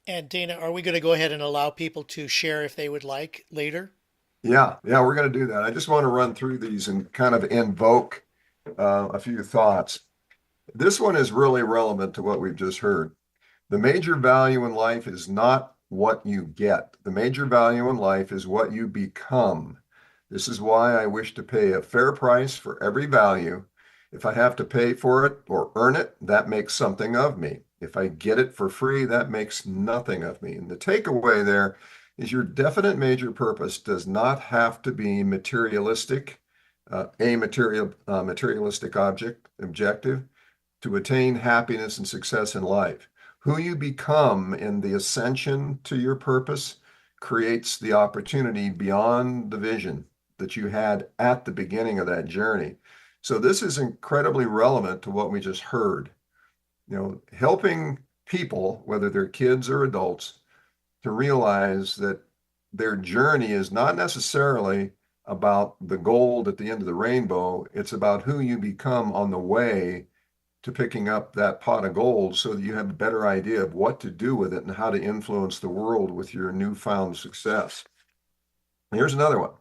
And Dana, are we going to go ahead and allow people to share if they would like later? Yeah, we're going to do that. I just want to run through these and kind of invoke a few thoughts. This one is really relevant to what we've just heard. The major value in life is not what you get. The major value in life is what you become. This is why I wish to pay a fair price for every value. If I have to pay for it or earn it, that makes something of me. If I get it for free, that makes nothing of me. And the takeaway there is your definite major purpose does not have to be materialistic, materialistic objective to attain happiness and success in life. Who you become in the ascension to your purpose creates the opportunity beyond the vision that you had at the beginning of that journey. So this is incredibly relevant to what we just heard. Helping people, whether they're kids or adults, to realize that their journey is not necessarily about the gold at the end of the rainbow. It's about who you become on the way to picking up that pot of gold so that you have a better idea of what to do with it and how to influence the world with your newfound success. Here's another one.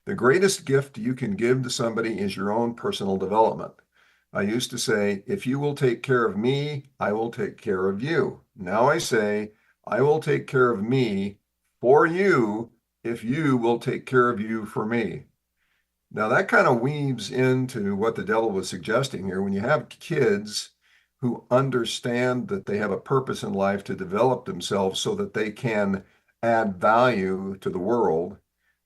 The greatest gift you can give to somebody is your own personal development. I used to say, if you will take care of me, I will take care of you. Now I say, I will take care of me for you if you will take care of you for me. Now that kind of weaves into what the devil was suggesting here. When you have kids who understand that they have a purpose in life to develop themselves so that they can add value to the world,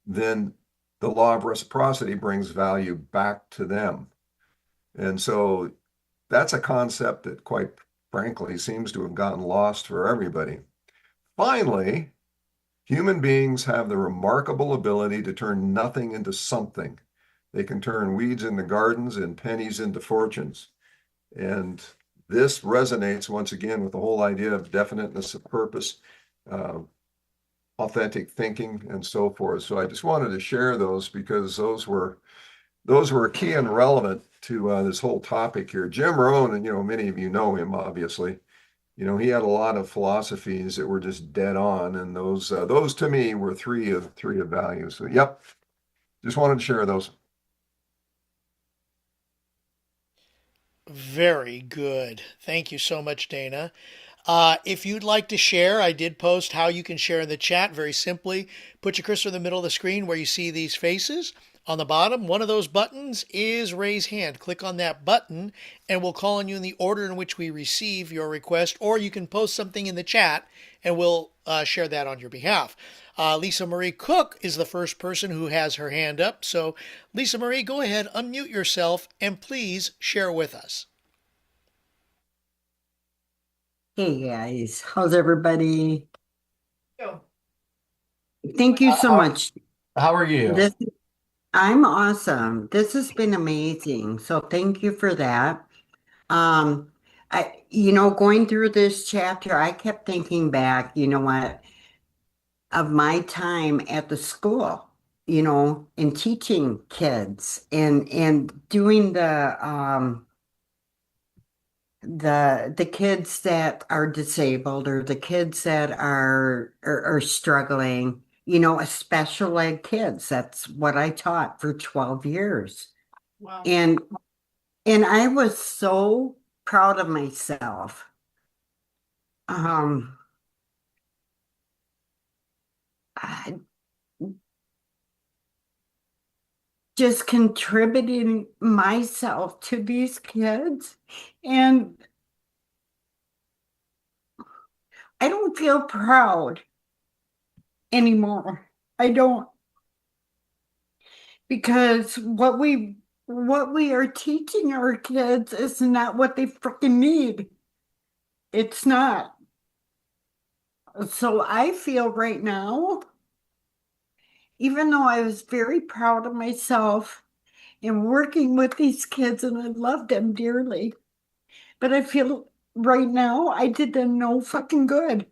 then the law of reciprocity brings value back to them. And so that's a concept that, quite frankly, seems to have gotten lost for everybody. Finally, human beings have the remarkable ability to turn nothing into something. They can turn weeds into gardens and pennies into fortunes. And this resonates once again with the whole idea of definiteness of purpose, authentic thinking, and so forth. So I just wanted to share those because those were key and relevant to this whole topic here. Jim Rohn, and many of you know him, obviously. He had a lot of philosophies that were just dead on, and those to me were three of values. So, yep, just wanted to share those. Very good. Thank you so much, Dana. If you'd like to share, I did post how you can share in the chat very simply. Put your cursor in the middle of the screen where you see these faces. On the bottom, one of those buttons is raise hand. Click on that button and we'll call on you in the order in which we receive your request, or you can post something in the chat and we'll share that on your behalf. Lisa Marie Cook is the first person who has her hand up. So Lisa Marie, go ahead, unmute yourself and please share with us. Hey guys, how's everybody? Go. Thank you so much. How are you? I'm awesome. This has been amazing. So thank you for that. Going through this chapter, I kept thinking back, of my time at the school, and teaching kids and doing the kids that are disabled or the kids that are struggling, special ed kids. That's what I taught for 12 years. Wow. And I was so proud of myself. I just contributing myself to these kids, and I don't feel proud anymore. I don't, because what we are teaching our kids is not what they freaking need. It's not. So I feel right now, even though I was very proud of myself in working with these kids and I love them dearly, but I feel right now, I did them no fucking good.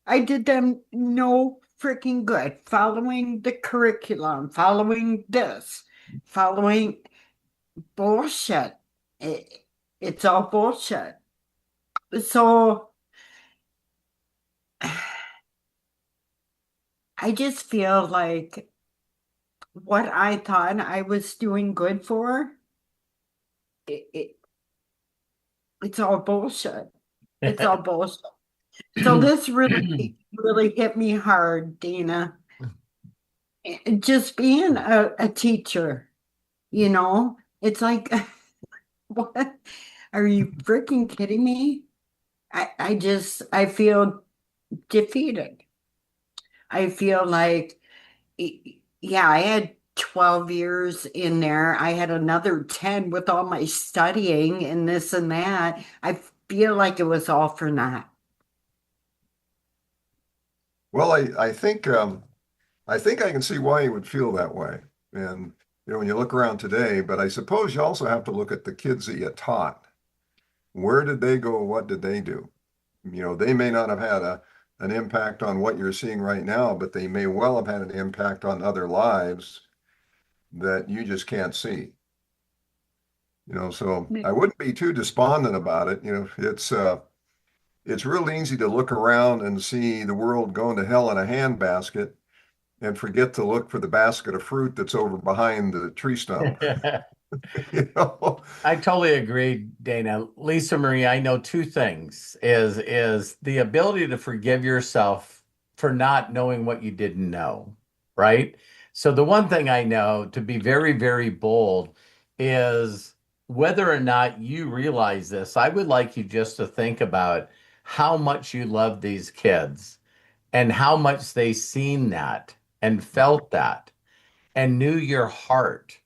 I did them no freaking good. Following the curriculum, following this, following bullshit. It, it's all bullshit. So I just feel like what I thought I was doing good for, it, it it's all bullshit. It's all bullshit. So this really, really hit me hard, Dana. Just being a teacher, it's like, what? Are you freaking kidding me? I feel defeated. I feel like, yeah, I had 12 years in there. I had another 10 with all my studying and this and that. I feel like it was all for naught. Well, I think I can see why you would feel that way. And when you look around today, but I suppose you also have to look at the kids that you taught. Where did they go? What did they do? They may not have had an impact on what you're seeing right now, but they may well have had an impact on other lives that you just can't see. So I wouldn't be too despondent about it. It's real easy to look around and see the world going to hell in a handbasket and forget to look for the basket of fruit that's over behind the tree stump. you know? I totally agree, Dana. Lisa Marie, I know two things is the ability to forgive yourself for not knowing what you didn't know, right? So the one thing I know to be very, very bold is whether or not you realize this, I would like you just to think about how much you love these kids and how much they seen that and felt that and knew your heart.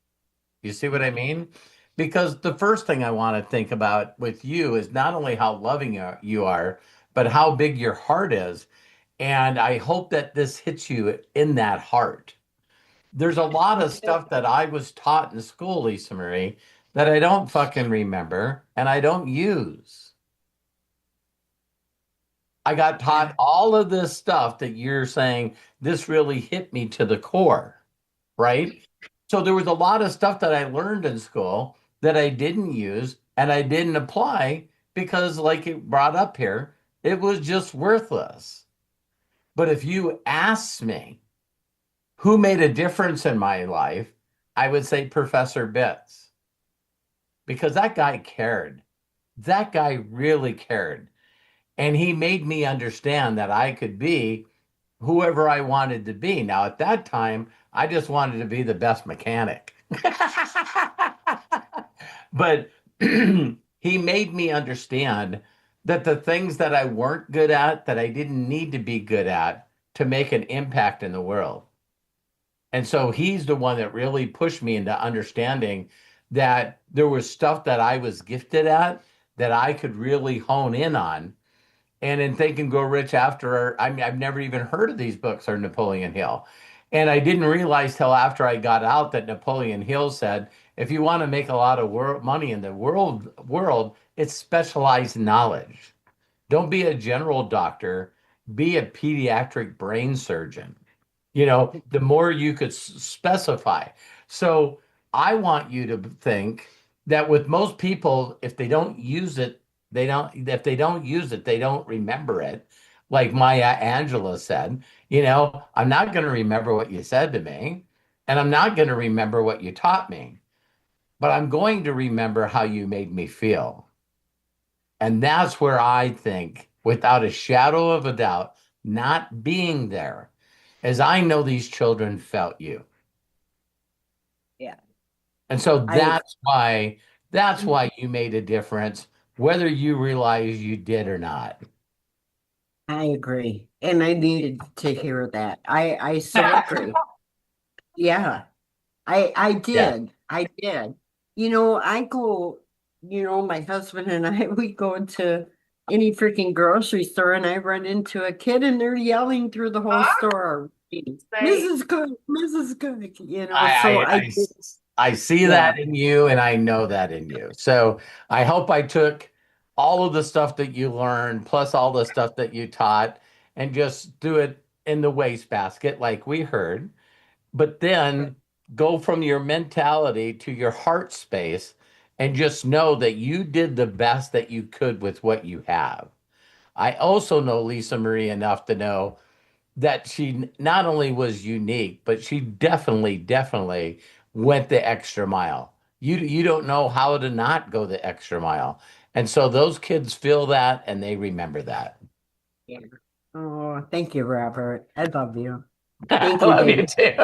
You see what I mean? Because the first thing I want to think about with you is not only how loving you are, but how big your heart is. And I hope that this hits you in that heart. There's a lot of stuff that I was taught in school, Lisa Marie, that I don't fucking remember and I don't use. I got taught all of this stuff that you're saying, this really hit me to the core, right? So there was a lot of stuff that I learned in school that I didn't use and I didn't apply because, like it brought up here, it was just worthless. But if you ask me who made a difference in my life, I would say Professor Bitts because that guy cared. That guy really cared. And he made me understand that I could be whoever I wanted to be. Now, at that time, I just wanted to be the best mechanic. But he made me understand that the things that I weren't good at, that I didn't need to be good at to make an impact in the world. And so he's the one that really pushed me into understanding that there was stuff that I was gifted at that I could really hone in on and in Think and Grow Rich after, I mean, I've never even heard of these books or Napoleon Hill. And I didn't realize till after I got out that Napoleon Hill said, if you want to make a lot of money in the world, it's specialized knowledge. Don't be a general doctor, be a pediatric brain surgeon. The more you could specify. So I want you to think that with most people, if they don't use it, if they don't use it, they don't remember it. Like Maya Angelou said, I'm not going to remember what you said to me, and I'm not going to remember what you taught me, but I'm going to remember how you made me feel. And that's where I think, without a shadow of a doubt, not being there, as I know these children felt you. Yeah. And so I that's why you made a difference, whether you realize you did or not. I agree. And I needed to hear that. I so agree. Yeah. I Yeah. did. I did. I go, my husband and I, we go into any freaking grocery store and I run into a kid and they're yelling through the whole store, Mrs. Cook, Mrs. Cook, so I, I, I I, did. I see Yeah. that in you and I know that in you. So I hope I took all of the stuff that you learned, plus all the stuff that you taught, and just do it in the wastebasket, like we heard. But then go from your mentality to your heart space and just know that you did the best that you could with what you have. I also know Lisa Marie enough to know that she not only was unique, but she definitely went the extra mile. You don't know how to not go the extra mile. And so those kids feel that and they remember that. Yeah. Oh, thank you, Robert. I love you. I Thank you, love you Dave. too.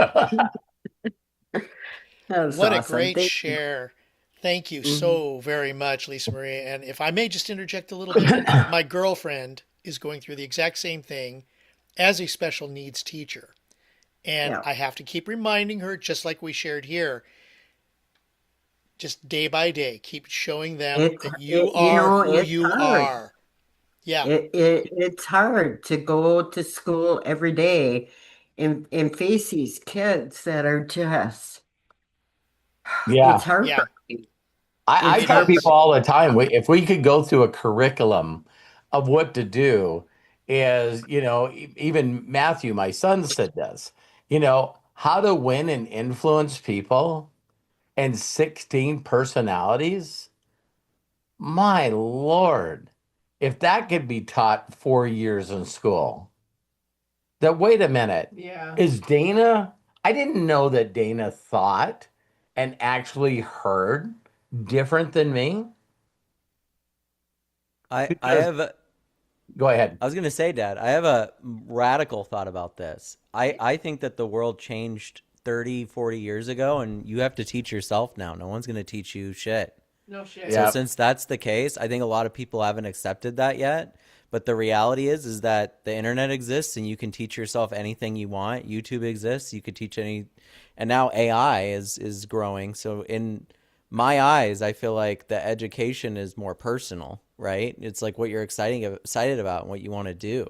That was What a awesome. great Thank you. share. Thank you Mhm. so very much, Lisa Marie. And if I may just interject a little bit, my girlfriend is going through the exact same thing as a special needs teacher. And Yeah. I have to keep reminding her, just like we shared here, just day by day, keep showing them It's that you you are know, who it's you hard. are. Yeah, It's hard to go to school every day and face these kids that are just Yeah. it's hard yeah, for me. I It's it tell hard for people is. all the time, if we could go through a curriculum of what to do, is, even Matthew, my son, said this, how to win and influence people and 16 personalities. My Lord, if that could be taught 4 years in school, that wait a minute, is Dana? I didn't know that Dana thought and actually heard different than me. I Because have go ahead. I was gonna say, Dad, I have a radical thought about this. I think that the world changed 30, 40 years ago, and you have to teach yourself now. No one's gonna teach you shit. So Yeah. since that's the case, I think a lot of people haven't accepted that yet. But the reality is that the internet exists and you can teach yourself anything you want. YouTube exists, you could teach any, and now AI is growing. So in my eyes, I feel like the education is more personal, right? It's like what you're excited about and what you want to do.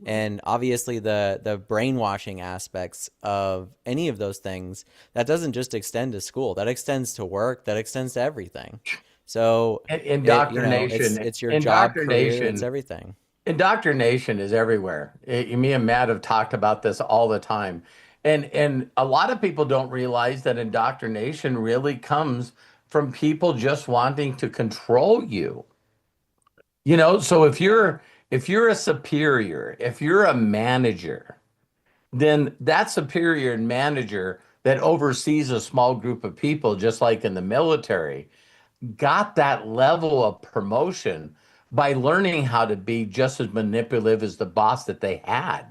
And obviously the brainwashing aspects of any of those things, that doesn't just extend to school. That extends to work, that extends to everything. So Indoctrination, it's your job, career, it's indoctrination, everything. indoctrination is everywhere. Me and Matt have talked about this all the time. And a lot of people don't realize that indoctrination really comes from people just wanting to control you. So if you're a superior, if you're a manager, then that superior and manager that oversees a small group of people, just like in the military, got that level of promotion by learning how to be just as manipulative as the boss that they had.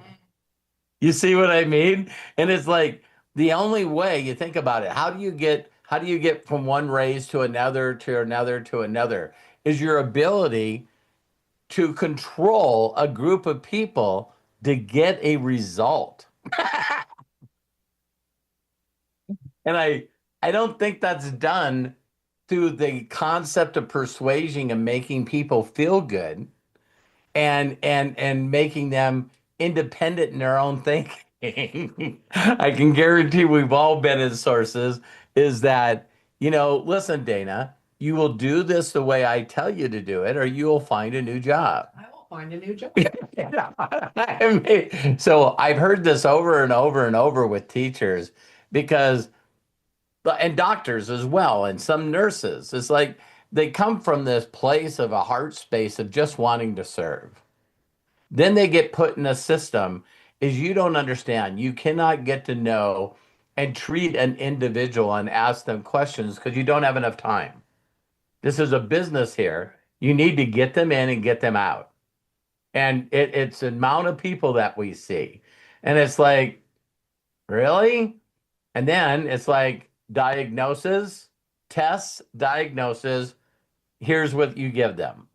You see what I mean? And it's like the only way you think about it, how do you get from one raise to another to another to another is your ability to control a group of people to get a result. And I don't think that's done through the concept of persuasion and making people feel good and making them independent in their own thinking. I can guarantee we've all been in sources is that, listen, Dana, you will do this the way I tell you to do it, or you will find a new job. I will find a new job. So I've heard this over and over and over with teachers because and doctors as well, and some nurses. It's like they come from this place of a heart space of just wanting to serve. Then they get put in a system is you don't understand. You cannot get to know and treat an individual and ask them questions because you don't have enough time. This is a business here. You need to get them in and get them out. And it's the amount of people that we see. And it's like, really? And then it's like diagnosis, tests, diagnosis. Here's what you give them.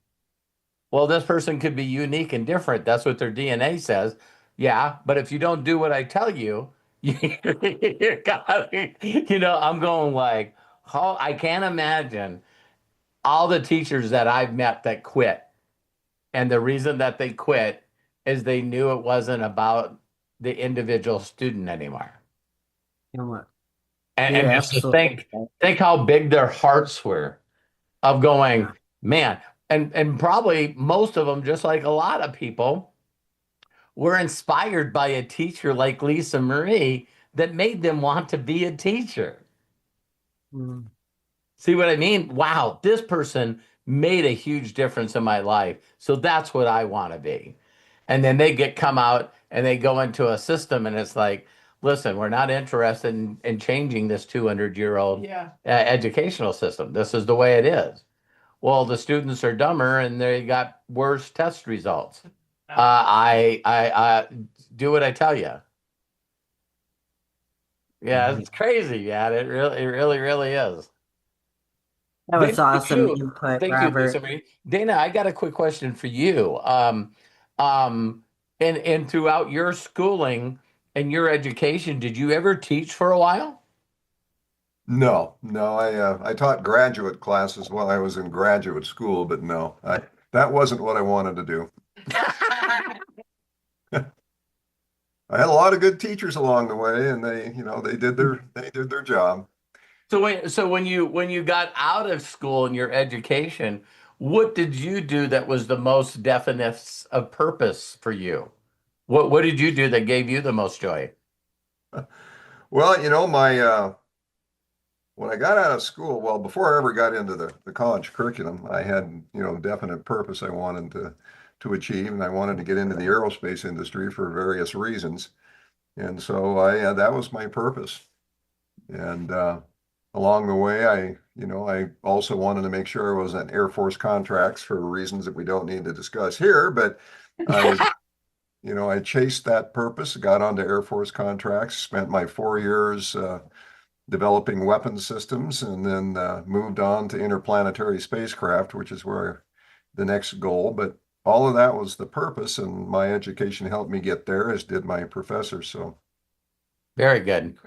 Well, this person could be unique and different. That's what their DNA says. Yeah, but if you don't do what I tell you, I'm going like, oh, I can't imagine all the teachers that I've met that quit. And the reason that they quit is they knew it wasn't about the individual student anymore. You know what? And You're just to absolutely think how big their hearts were of going, right. man, And probably most of them, just like a lot of people, were inspired by a teacher like Lisa Marie that made them want to be a teacher. Mm. See what I mean? Wow, this person made a huge difference in my life. So that's what I want to be. And then they come out and they go into a system and it's like, listen, we're not interested in changing this 200-year-old educational system. This is the way it is. Well, the students are dumber and they got worse test results. I do what I tell you. Yeah, it's crazy, man. It really is. That was Dana, awesome input, thank you, Lisa Robert. Marie. Dana, I got a quick question for you. And throughout your schooling and your education, did you ever teach for a while? No, no, I taught graduate classes while I was in graduate school, but no, that wasn't what I wanted to do. I had a lot of good teachers along the way, and they did their job. So when you got out of school and your education, what did you do that was the most definite of purpose for you? What did you do that gave you the most joy? Well, my when I got out of school, well, before I ever got into the college curriculum, I had, definite purpose I wanted to achieve, and I wanted to get into the aerospace industry for various reasons. And so that was my purpose. And along the way, I also wanted to make sure I was on Air Force contracts for reasons that we don't need to discuss here, but I, I chased that purpose, got onto Air Force contracts, spent my 4 years developing weapons systems, and then moved on to interplanetary spacecraft, which is where the next goal. But all of that was the purpose, and my education helped me get there, as did my professors. So, Very good.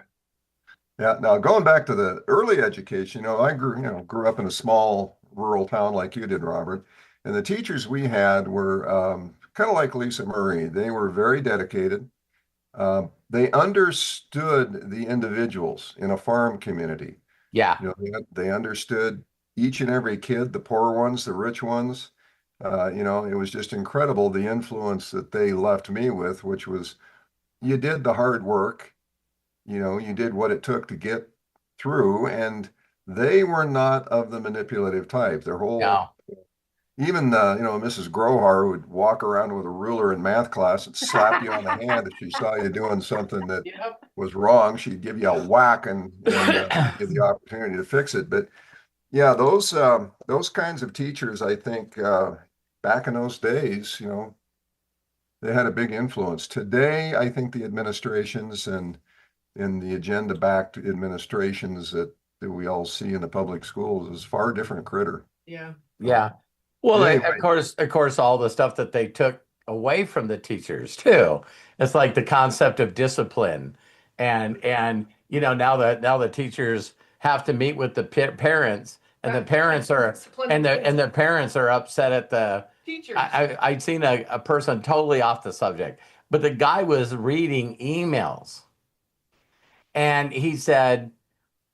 yeah. Now going back to the early education, I grew up in a small rural town like you did, Robert, and the teachers we had were kind of like Lisa Marie. They were very dedicated. They understood the individuals in a farm community. Yeah. They understood each and every kid, the poor ones, the rich ones. It was just incredible the influence that they left me with, which was you did the hard work, you did what it took to get through, and they were not of the manipulative type. Their whole No. Even Mrs. Grohar would walk around with a ruler in math class and slap you on the hand if she saw you doing something that was wrong. She'd give you a whack and give you the opportunity to fix it. But yeah, those kinds of teachers, I think, back in those days, they had a big influence. Today, I think the administrations and the agenda-backed administrations that we all see in the public schools is far different critter. Yeah. Well, Anyway. of course, all the stuff that they took away from the teachers too. It's like the concept of discipline, and now the teachers have to meet with the parents, and the parents are the parents are upset at the teachers. I'd seen a person totally off the subject, but the guy was reading emails, and he said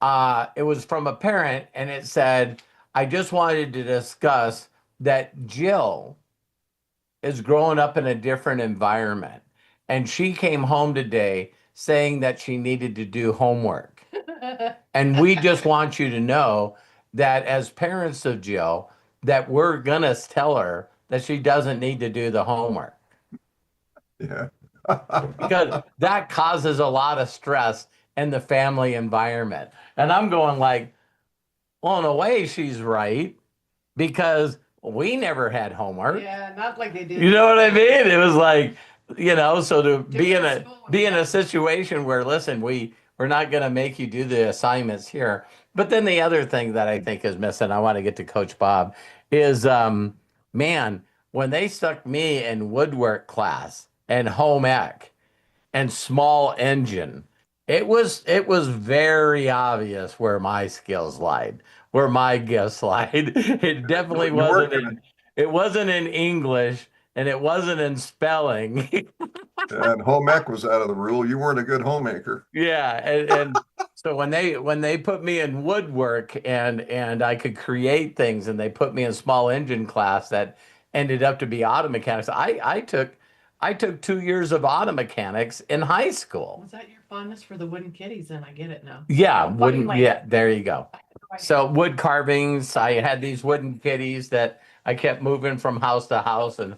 it was from a parent, and it said, "I just wanted to discuss that Jill is growing up in a different environment. And she came home today saying that she needed to do homework. And we just want you to know that as parents of Jill, that we're going to tell her that she doesn't need to do the homework." Yeah. Because that causes a lot of stress in the family environment. And I'm going like, well, in a way, she's right, because we never had homework. Yeah, not like they did. You know what I mean? It was like, so to be in a situation where, listen, we're not going to make you do the assignments here. But then the other thing that I think is missing, I want to get to Coach Bob, is man, when they stuck me in woodwork class and home ec and small engine, it was very obvious where my skills lied, where my gifts lied. It definitely wasn't in English, and it wasn't in spelling. And home ec was out of the rule. You weren't a good homemaker. Yeah, So when they put me in woodwork and I could create things, and they put me in small engine class that ended up to be auto mechanics. I took 2 years of auto mechanics in high school. Was that your fondness for the wooden kitties? Then I get it now. Yeah, Fucking wooden. like- Yeah, there you go. So wood carvings. I had these wooden kitties that I kept moving from house to house, and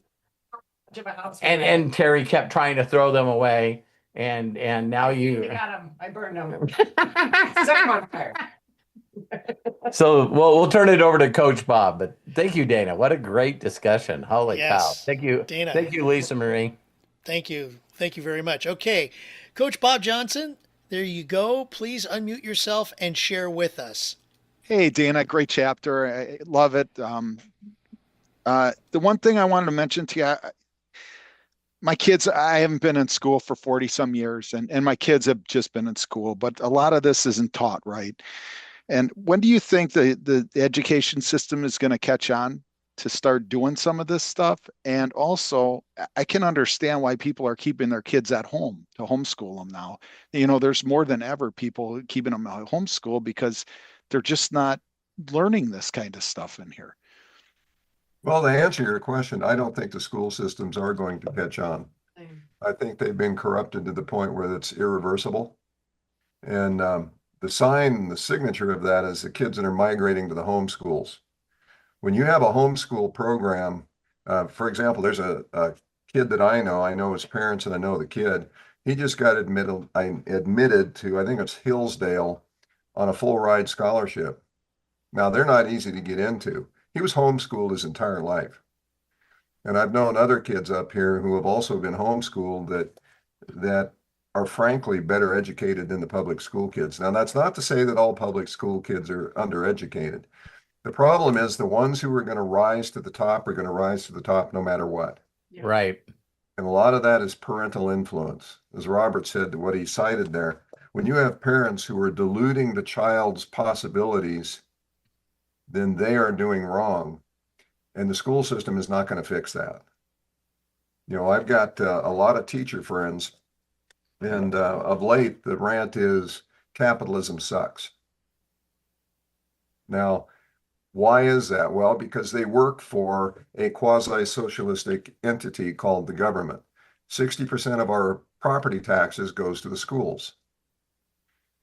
Terry kept trying to throw them away, and now I you. got them. I burned them. Set them on fire. So we'll turn it over to Coach Bob. But thank you, Dana. What a great discussion. Holy cow! Yes, Thank you, Dana. Thank you, Lisa Marie. Thank you. Thank you very much. Okay, Coach Bob Johnson, there you go. Please unmute yourself and share with us. Hey, Dana, great chapter. I love it. The one thing I wanted to mention to you, my kids, I haven't been in school for 40 some years, and my kids have just been in school, but a lot of this isn't taught right. And when do you think the education system is going to catch on to start doing some of this stuff? And also, I can understand why people are keeping their kids at home to homeschool them now. You know, there's more than ever people keeping them at homeschool because they're just not learning this kind of stuff in here. Well, to answer your question, I don't think the school systems are going to catch on. I think they've been corrupted to the point where it's irreversible. And the signature of that is the kids that are migrating to the homeschools. When you have a homeschool program, for example, there's a kid that I know his parents and I know the kid. He just got admitted to, I think it's Hillsdale, on a full ride scholarship. Now, they're not easy to get into. He was homeschooled his entire life. And I've known other kids up here who have also been homeschooled that are frankly better educated than the public school kids. Now, that's not to say that all public school kids are undereducated. The problem is the ones who are going to rise to the top are going to rise to the top no matter what. Yeah. Right. And a lot of that is parental influence. As Robert said, what he cited there, when you have parents who are diluting the child's possibilities, then they are doing wrong. And the school system is not going to fix that. You know, I've got a lot of teacher friends, and of late, the rant is capitalism sucks. Now, why is that? Well, because they work for a quasi-socialistic entity called the government. 60% of our property taxes goes to the schools.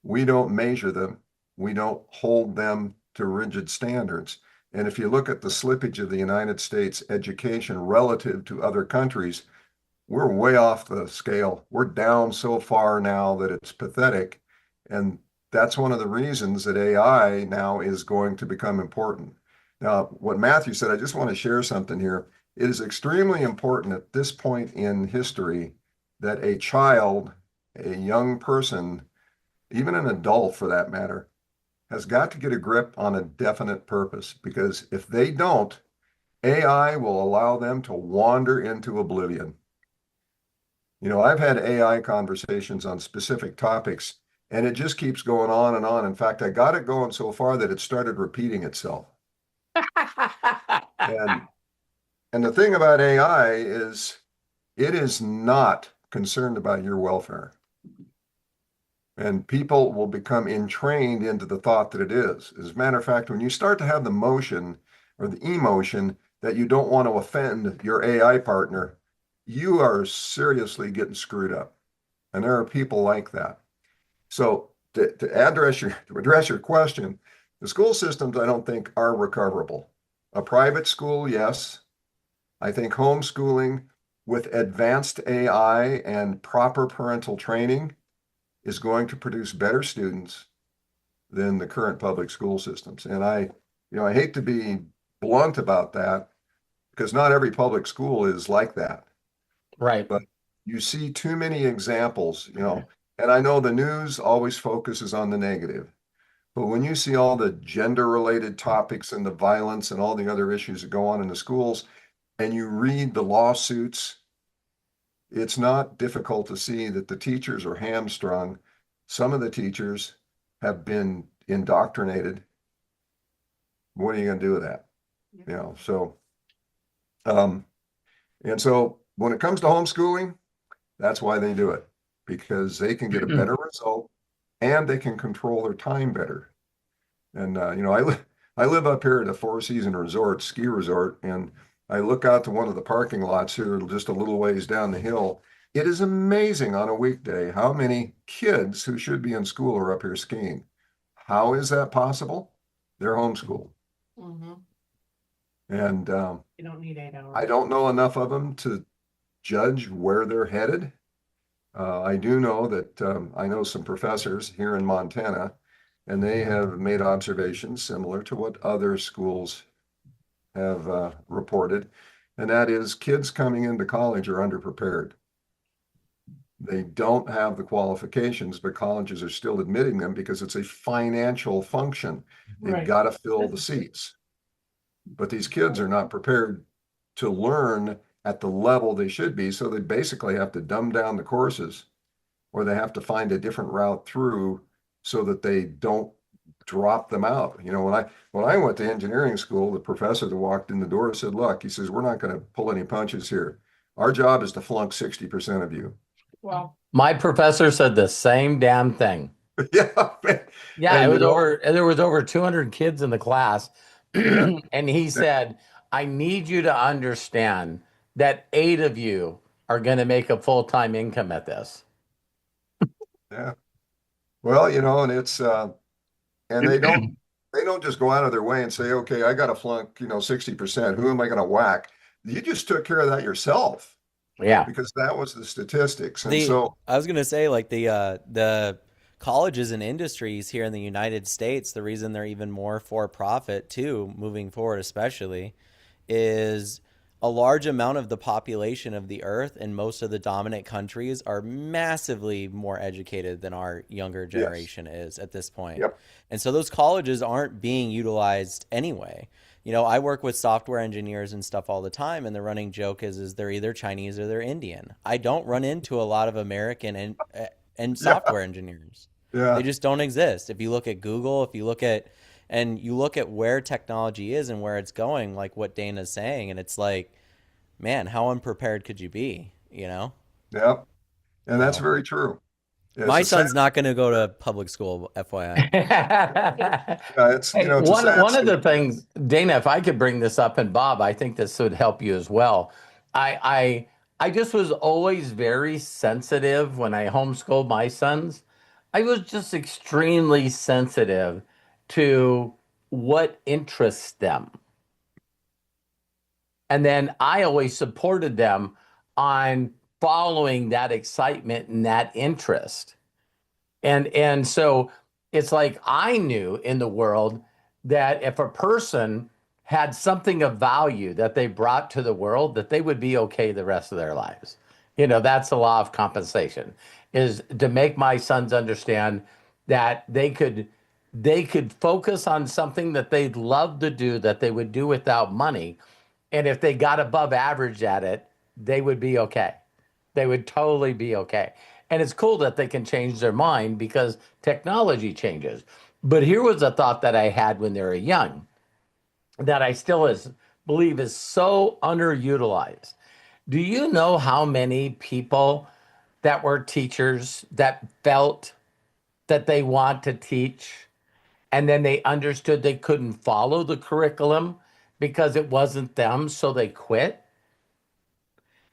We don't measure them. We don't hold them to rigid standards. And if you look at the slippage of the United States education relative to other countries, we're way off the scale. We're down so far now that it's pathetic. And that's one of the reasons that AI now is going to become important. Now, what Matthew said, I just want to share something here. It is extremely important at this point in history that a child, a young person, even an adult for that matter, has got to get a grip on a definite purpose, because if they don't, AI will allow them to wander into oblivion. You know, I've had AI conversations on specific topics, and it just keeps going on and on. In fact, I got it going so far that it started repeating itself. And the thing about AI is it is not concerned about your welfare. And people will become entrained into the thought that it is. As a matter of fact, when you start to have the motion or the emotion that you don't want to offend your AI partner, you are seriously getting screwed up. And there are people like that. So to address your question, the school systems, I don't think, are recoverable. A private school, yes. I think homeschooling with advanced AI and proper parental training is going to produce better students than the current public school systems. And I hate to be blunt about that, because not every public school is like that. Right. But you see too many examples, and I know the news always focuses on the negative. But when you see all the gender-related topics and the violence and all the other issues that go on in the schools, and you read the lawsuits, it's not difficult to see that the teachers are hamstrung. Some of the teachers have been indoctrinated. What are you going to do with that? Yeah. And so when it comes to homeschooling, that's why they do it, because they can get a better result and they can control their time better. And I live up here at a four-season resort, ski resort, and I look out to one of the parking lots here, just a little ways down the hill. It is amazing on a weekday how many kids who should be in school are up here skiing. How is that possible? They're homeschooled. Mm-hmm. And You don't need 8 hours. I don't know enough of them to judge where they're headed. I do know that I know some professors here in Montana, and they have made observations similar to what other schools have reported, and that is kids coming into college are underprepared. They don't have the qualifications, but colleges are still admitting them because it's a financial function. They've Right. got to fill the seats. But these kids are not prepared to learn at the level they should be, so they basically have to dumb down the courses, or they have to find a different route through so that they don't drop them out. When I went to engineering school, the professor that walked in the door said, "Look," he says, "we're not going to pull any punches here. Our job is to flunk 60% of you." Well, My professor said the same damn thing. Yeah. Yeah, And, there was over 200 kids in the class. Yeah. And he said, I need you to understand that 8 of you are going to make a full-time income at this. Yeah. Well, and it's and they don't just go out of their way and say, "Okay, I got to flunk, 60%. Who am I going to whack?" You just took care of that yourself. Yeah. Because that was the statistics. And I was gonna say, like, the colleges and industries here in the United States, the reason they're even more for profit too, moving forward especially, is a large amount of the population of the earth and most of the dominant countries are massively more educated than our younger generation is at this point. Yep. And so those colleges aren't being utilized anyway. I work with software engineers and stuff all the time, and the running joke is they're either Chinese or they're Indian. I don't run into a lot of American and software engineers. Yeah. They just don't exist. If you look at Google, if you look at where technology is and where it's going, like what Dana's saying, and it's like, man, how unprepared could you be? Yep. And that's very true. My son's not going to go to public school, FYI. It's one of the things, Dana, if I could bring this up, and Bob, I think this would help you as well. I just was always very sensitive when I homeschooled my sons. I was just extremely sensitive to what interests them. And then I always supported them on following that excitement and that interest. And so it's like I knew in the world that if a person had something of value that they brought to the world, that they would be okay the rest of their lives. That's the law of compensation, is to make my sons understand that they could focus on something that they'd love to do, that they would do without money. And if they got above average at it, they would be okay. They would totally be okay. And it's cool that they can change their mind because technology changes. But here was a thought that I had when they were young that I still believe is so underutilized. Do you know how many people that were teachers that felt that they want to teach, and then they understood they couldn't follow the curriculum because it wasn't them, so they quit?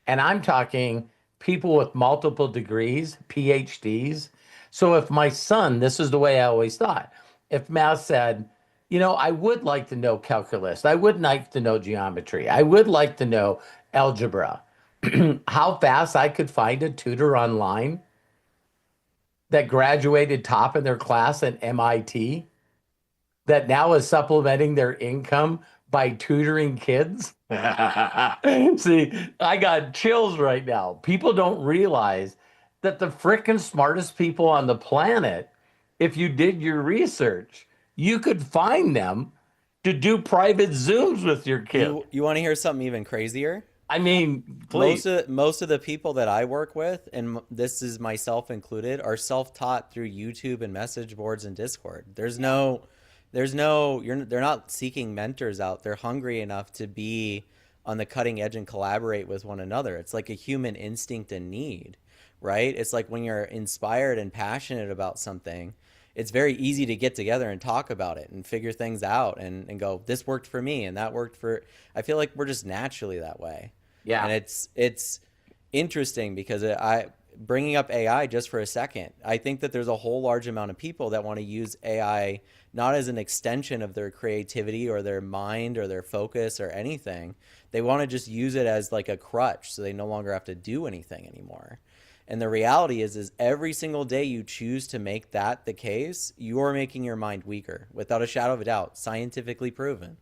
And I'm talking people with multiple degrees, PhDs. So if my son, this is the way I always thought, if Matt said, I would like to know calculus, I would like to know geometry, I would like to know algebra, how fast I could find a tutor online that graduated top in their class at MIT that now is supplementing their income by tutoring kids. See, I got chills right now. People don't realize that the frickin' smartest people on the planet, if you did your research, you could find them to do private Zooms with your kid. You want to hear something even crazier? I mean, please. Most of the people that I work with, and this is myself included, are self-taught through YouTube and message boards and Discord. They're not seeking mentors out. They're hungry enough to be on the cutting edge and collaborate with one another. It's like a human instinct and need. right? It's like when you're inspired and passionate about something, it's very easy to get together and talk about it and figure things out and go, this worked for me and that worked for. I feel like we're just naturally that way. Yeah. And it's interesting because I bringing up AI just for a second, I think that there's a whole large amount of people that want to use AI not as an extension of their creativity or their mind or their focus or anything. They want to just use it as like a crutch so they no longer have to do anything anymore. And the reality is every single day you choose to make that the case, you're making your mind weaker, without a shadow of a doubt, scientifically proven.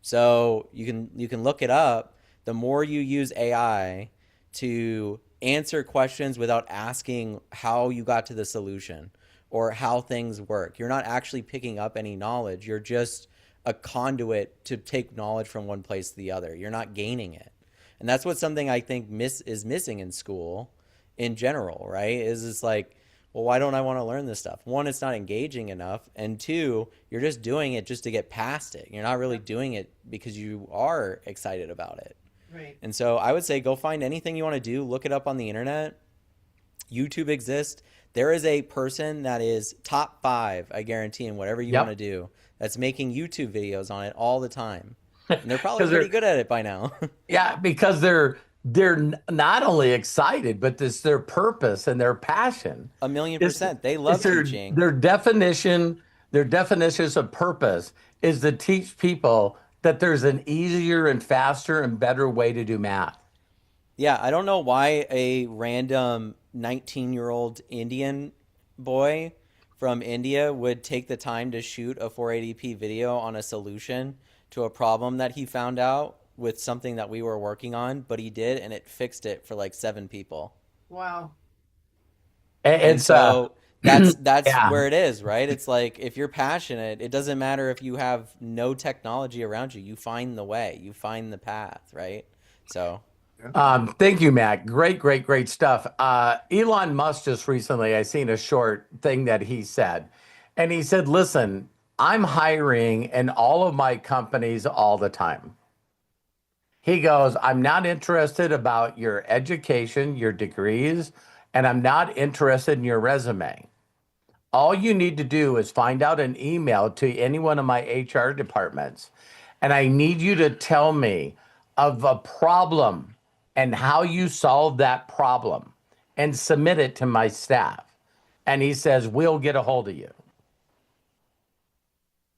So you can look it up. The more you use AI to answer questions without asking how you got to the solution or how things work, you're not actually picking up any knowledge. You're just a conduit to take knowledge from one place to the other. You're not gaining it. And that's what something I think is missing in school in general, right? Is it's like, well, why don't I want to learn this stuff? One, it's not engaging enough. And two, you're just doing it just to get past it. You're not really doing it because you are excited about it. Right. And so I would say go find anything you want to do. Look it up on the internet. YouTube exists. There is a person that is top 5, I guarantee, in whatever you want to do, that's making YouTube videos on it all the time. And they're probably pretty good at it by now. Yeah, because they're not only excited, but it's their purpose and their passion. 1,000,000%. They love teaching. Their definitions of purpose is to teach people that there's an easier and faster and better way to do math. Yeah, I don't know why a random 19-year-old Indian boy from India would take the time to shoot a 480p video on a solution to a problem that he found out with something that we were working on, but he did, and it fixed it for like 7 people. Wow. And so that's where it is, right? It's like if you're passionate, it doesn't matter if you have no technology around you. You find the way, you find the path, right? So thank you, Matt. Great stuff. Elon Musk just recently, I seen a short thing that he said, and he said, listen, I'm hiring in all of my companies all the time. He goes, I'm not interested about your education, your degrees, and I'm not interested in your resume. All you need to do is find out an email to any one of my HR departments, and I need you to tell me of a problem and how you solve that problem and submit it to my staff. And he says, we'll get a hold of you.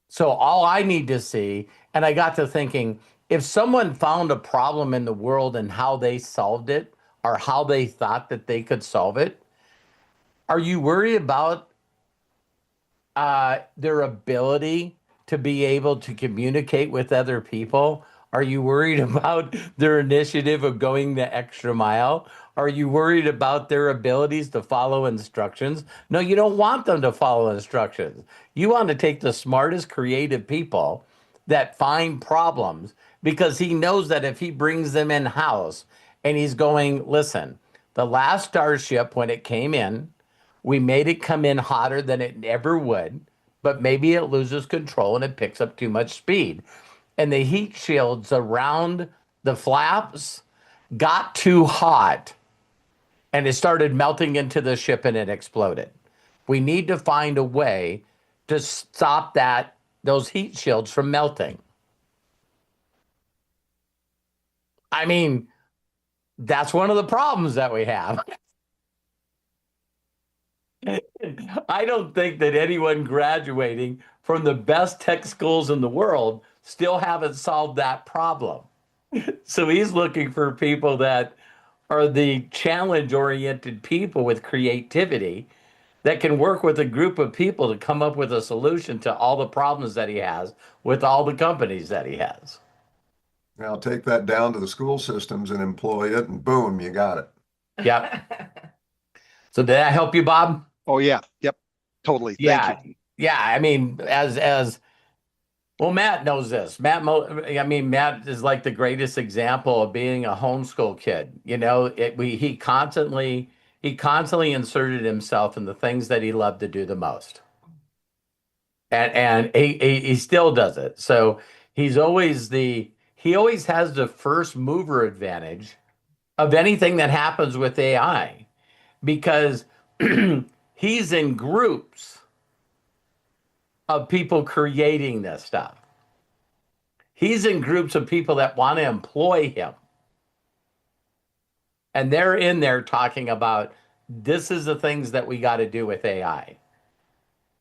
So all I need to see, and I got to thinking, if someone found a problem in the world and how they solved it or how they thought that they could solve it, are you worried about their ability to be able to communicate with other people? Are you worried about their initiative of going the extra mile? Are you worried about their abilities to follow instructions? No, you don't want them to follow instructions. You want to take the smartest, creative people that find problems, because he knows that if he brings them in-house and he's going, listen, the last Starship, when it came in, we made it come in hotter than it ever would, but maybe it loses control and it picks up too much speed. And the heat shields around the flaps got too hot and it started melting into the ship and it exploded. We need to find a way to stop those heat shields from melting. I mean, that's one of the problems that we have. I don't think that anyone graduating from the best tech schools in the world still haven't solved that problem. So he's looking for people that are the challenge-oriented people with creativity that can work with a group of people to come up with a solution to all the problems that he has with all the companies that he has. Now take that down to the school systems and employ it, and boom, you got it. Yeah. So did that help you, Bob? Oh yeah. Yep. Totally. Thank you. Yeah. I mean, as well, Matt knows this. Matt is like the greatest example of being a homeschool kid. You know, he constantly inserted himself in the things that he loved to do the most, and he still does it. So he always has the first mover advantage of anything that happens with AI. because he's in groups of people creating this stuff. He's in groups of people that want to employ him. And they're in there talking about this is the things that we got to do with AI.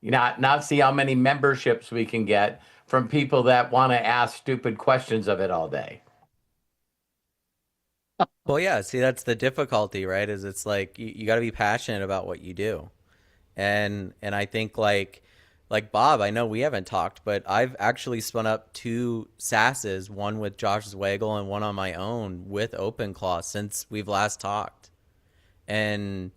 Not see how many memberships we can get from people that want to ask stupid questions of it all day. Well, yeah, see, that's the difficulty, right? Is it's like you got to be passionate about what you do. And I think like Bob, I know we haven't talked, but I've actually spun up 2 SASs, one with Josh Zwagel and one on my own with OpenClaw since we've last talked. And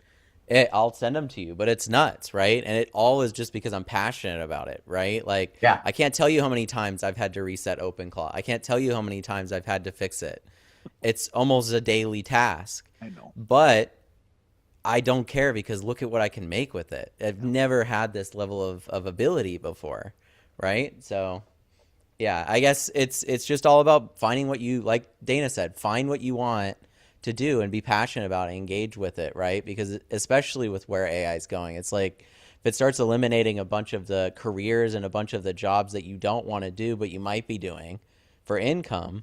I'll send them to you, but it's nuts, right? And it all is just because I'm passionate about it, right? Like, Yeah. I can't tell you how many times I've had to reset OpenClaw. I can't tell you how many times I've had to fix it. It's almost a daily task. I know. But I don't care because look at what I can make with it. I've never had this level of ability before, right? So, yeah, I guess it's just all about finding what you, like Dana said, find what you want to do and be passionate about it, engage with it, right? Because especially with where AI is going, it's like if it starts eliminating a bunch of the careers and a bunch of the jobs that you don't want to do but you might be doing for income,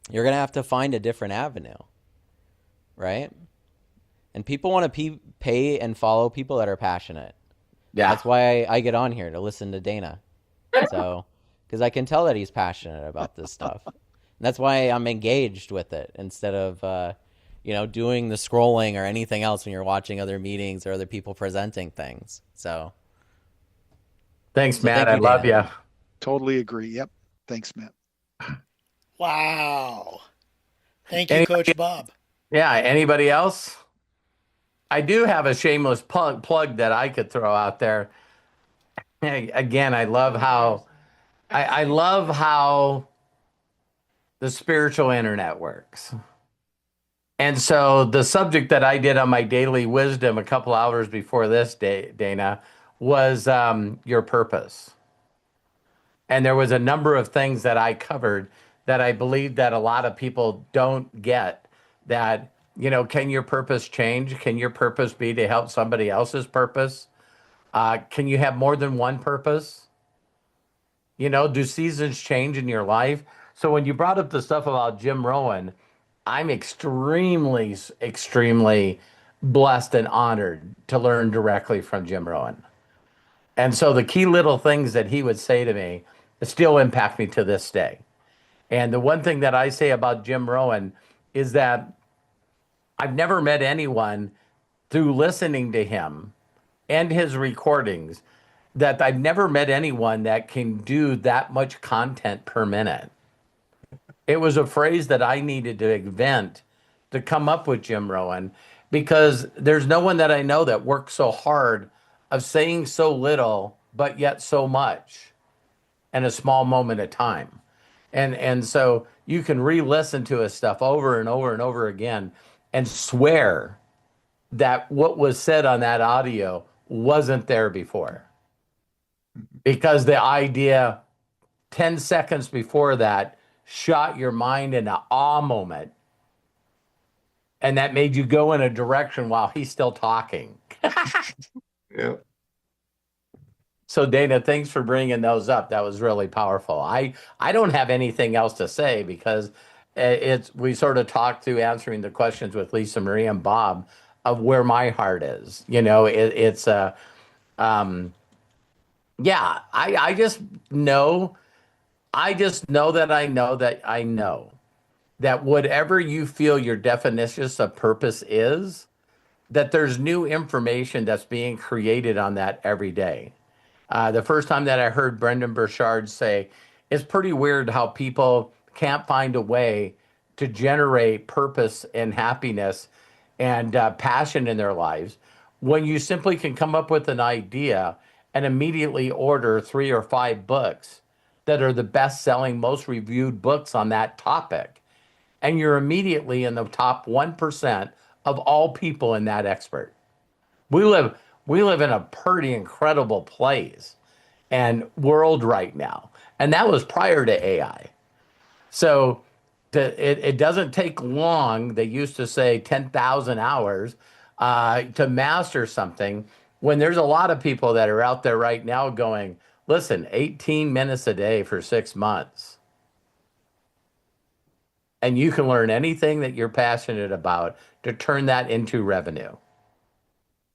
you're going to have to find a different avenue, right? And people want to pay and follow people that are passionate. Yeah. That's why I get on here to listen to Dana. So, because I can tell that he's passionate about this stuff. And that's why I'm engaged with it instead of, doing the scrolling or anything else when you're watching other meetings or other people presenting things. So, Thanks, Matt. thank you, I love Dana. you. Totally agree. Yep. Thanks, Matt. Wow. Thank you, Anybody- Coach Bob. Yeah. Anybody else? I do have a shameless plug that I could throw out there. Again, I love how the spiritual internet works. And so the subject that I did on my daily wisdom a couple hours before this, Dana, was your purpose. And there was a number of things that I covered that I believe that a lot of people don't get. That, can your purpose change? Can your purpose be to help somebody else's purpose? Can you have more than one purpose? Do seasons change in your life? So when you brought up the stuff about Jim Rohn, I'm extremely, extremely blessed and honored to learn directly from Jim Rohn. And so the key little things that he would say to me still impact me to this day. And the one thing that I say about Jim Rohn is that I've never met anyone through listening to him and his recordings that I've never met anyone that can do that much content per minute. It was a phrase that I needed to invent to come up with Jim Rohn, because there's no one that I know that works so hard of saying so little, but yet so much in a small moment of time. And so you can re-listen to his stuff over and over and over again and swear that what was said on that audio wasn't there before. Because the idea 10 seconds before that shot your mind in an awe moment. And that made you go in a direction while he's still talking. Yeah. So Dana, thanks for bringing those up. That was really powerful. I don't have anything else to say because we sort of talked through answering the questions with Lisa Marie and Bob of where my heart is. I just know that whatever you feel your definition of purpose is, that there's new information that's being created on that every day. The first time that I heard Brendan Burchard say, it's pretty weird how people can't find a way to generate purpose and happiness and passion in their lives when you simply can come up with an idea and immediately order 3 or 5 books that are the best-selling, most reviewed books on that topic. And you're immediately in the top 1% of all people in that expert. We live in a pretty incredible place and world right now. And that was prior to AI. So it doesn't take long. They used to say 10,000 hours to master something, when there's a lot of people that are out there right now going, listen, 18 minutes a day for 6 months, and you can learn anything that you're passionate about to turn that into revenue.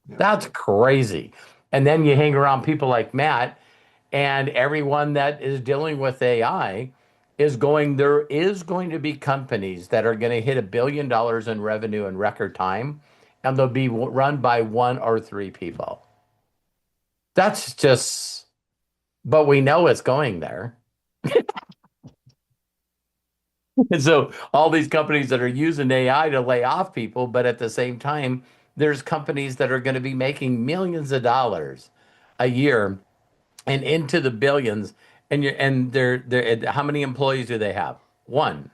Yeah. That's crazy. And then you hang around people like Matt, and everyone that is dealing with AI there is going to be companies that are going to hit $1 billion in revenue in record time, and they'll be run by 1 or 3 people. That's just, but we know it's going there. And so all these companies that are using AI to lay off people, but at the same time, there's companies that are going to be making millions of dollars a year and into the billions. And they're how many employees do they have? 1.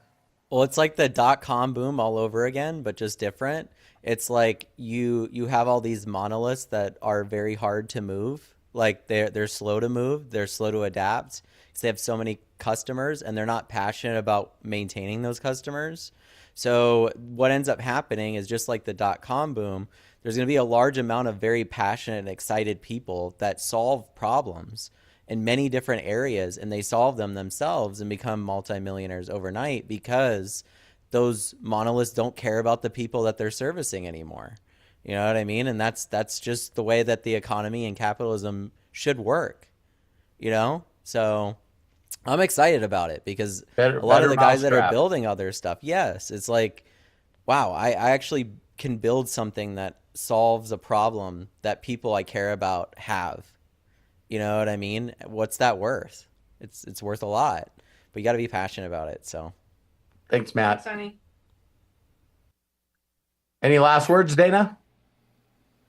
Well, it's like the .com boom all over again, but just different. It's like you have all these monoliths that are very hard to move. Like they're slow to move, they're slow to adapt because they have so many customers and they're not passionate about maintaining those customers. So what ends up happening is just like the .com boom, there's going to be a large amount of very passionate and excited people that solve problems in many different areas, and they solve them themselves and become multimillionaires overnight because those monoliths don't care about the people that they're servicing anymore. You know what I mean? And that's just the way that the economy and capitalism should work, you know? So I'm excited about it because a lot of the guys that are building other stuff, yes, it's like, wow, I actually can build something that solves a problem that people I care about have. You know what I mean? What's that worth? It's worth a lot, but you got to be passionate about it. So, thanks, Matt. Thanks, Sonny. Any last words, Dana?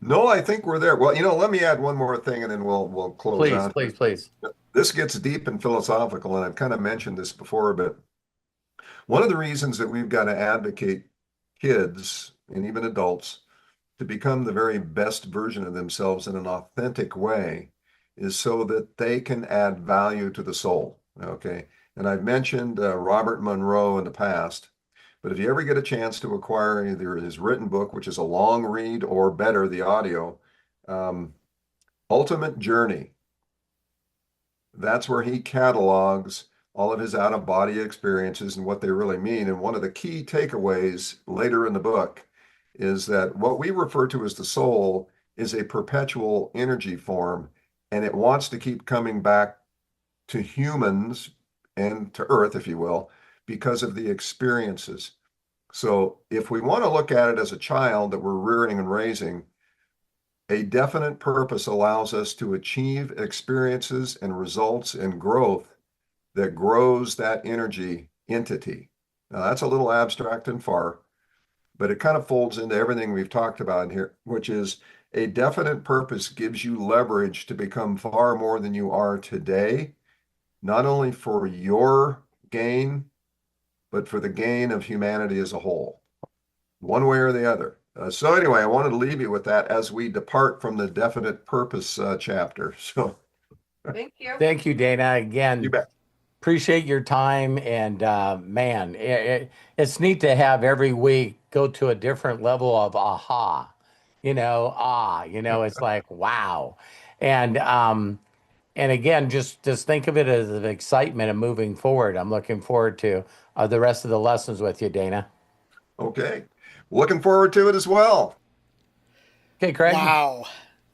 No, I think we're there. Well, let me add one more thing and then we'll close out. Please. This gets deep and philosophical, and I've kind of mentioned this before, but one of the reasons that we've got to advocate kids and even adults to become the very best version of themselves in an authentic way is so that they can add value to the soul. Okay. And I've mentioned Robert Monroe in the past, but if you ever get a chance to acquire either his written book, which is a long read, or better, the audio, Ultimate Journey, that's where he catalogs all of his out-of-body experiences and what they really mean. And one of the key takeaways later in the book is that what we refer to as the soul is a perpetual energy form, and it wants to keep coming back to humans and to Earth, if you will, because of the experiences. So if we want to look at it as a child that we're rearing and raising, a definite purpose allows us to achieve experiences and results and growth that grows that energy entity. Now, that's a little abstract and far, but it kind of folds into everything we've talked about here, which is a definite purpose gives you leverage to become far more than you are today, not only for your gain, but for the gain of humanity as a whole, one way or the other. So anyway, I wanted to leave you with that as we depart from the definite purpose chapter. So Thank you. Thank you, Dana. Again, you bet. appreciate your time. And man, it's neat to have every week go to a different level of aha. It's like, wow. And again, just think of it as an excitement of moving forward. I'm looking forward to the rest of the lessons with you, Dana. Okay. Looking forward to it as well. Okay, Craig. Wow.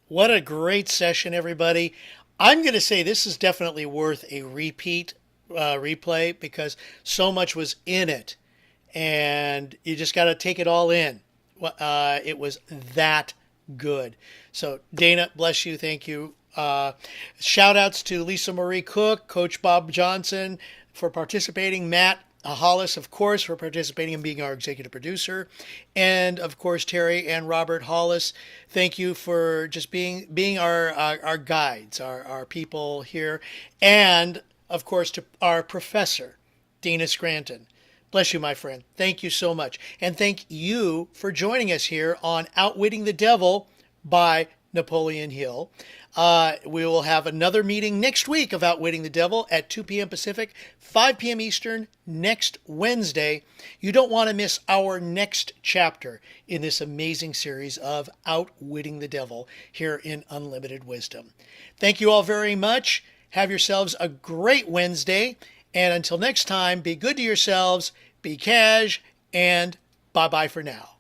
What a great session, everybody. I'm going to say this is definitely worth a replay because so much was in it and you just got to take it all in. It was that good. So Dana, bless you. Thank you. Shout outs to Lisa Marie Cook, Coach Bob Johnson for participating, Matt Hollis, of course, for participating and being our executive producer, and of course Terry and Robert Hollis. Thank you for just being our guides, our people here, and of course to our professor, Dana Scranton. Bless you, my friend. Thank you so much, and thank you for joining us here on Outwitting the Devil by Napoleon Hill. We will have another meeting next week of Outwitting the Devil at 2 p.m. Pacific, 5 p.m. Eastern, next Wednesday. You don't want to miss our next chapter in this amazing series of Outwitting the Devil here in Unlimited Wisdom. Thank you all very much. Have yourselves a great Wednesday. And until next time, be good to yourselves, be cash, and bye-bye for now.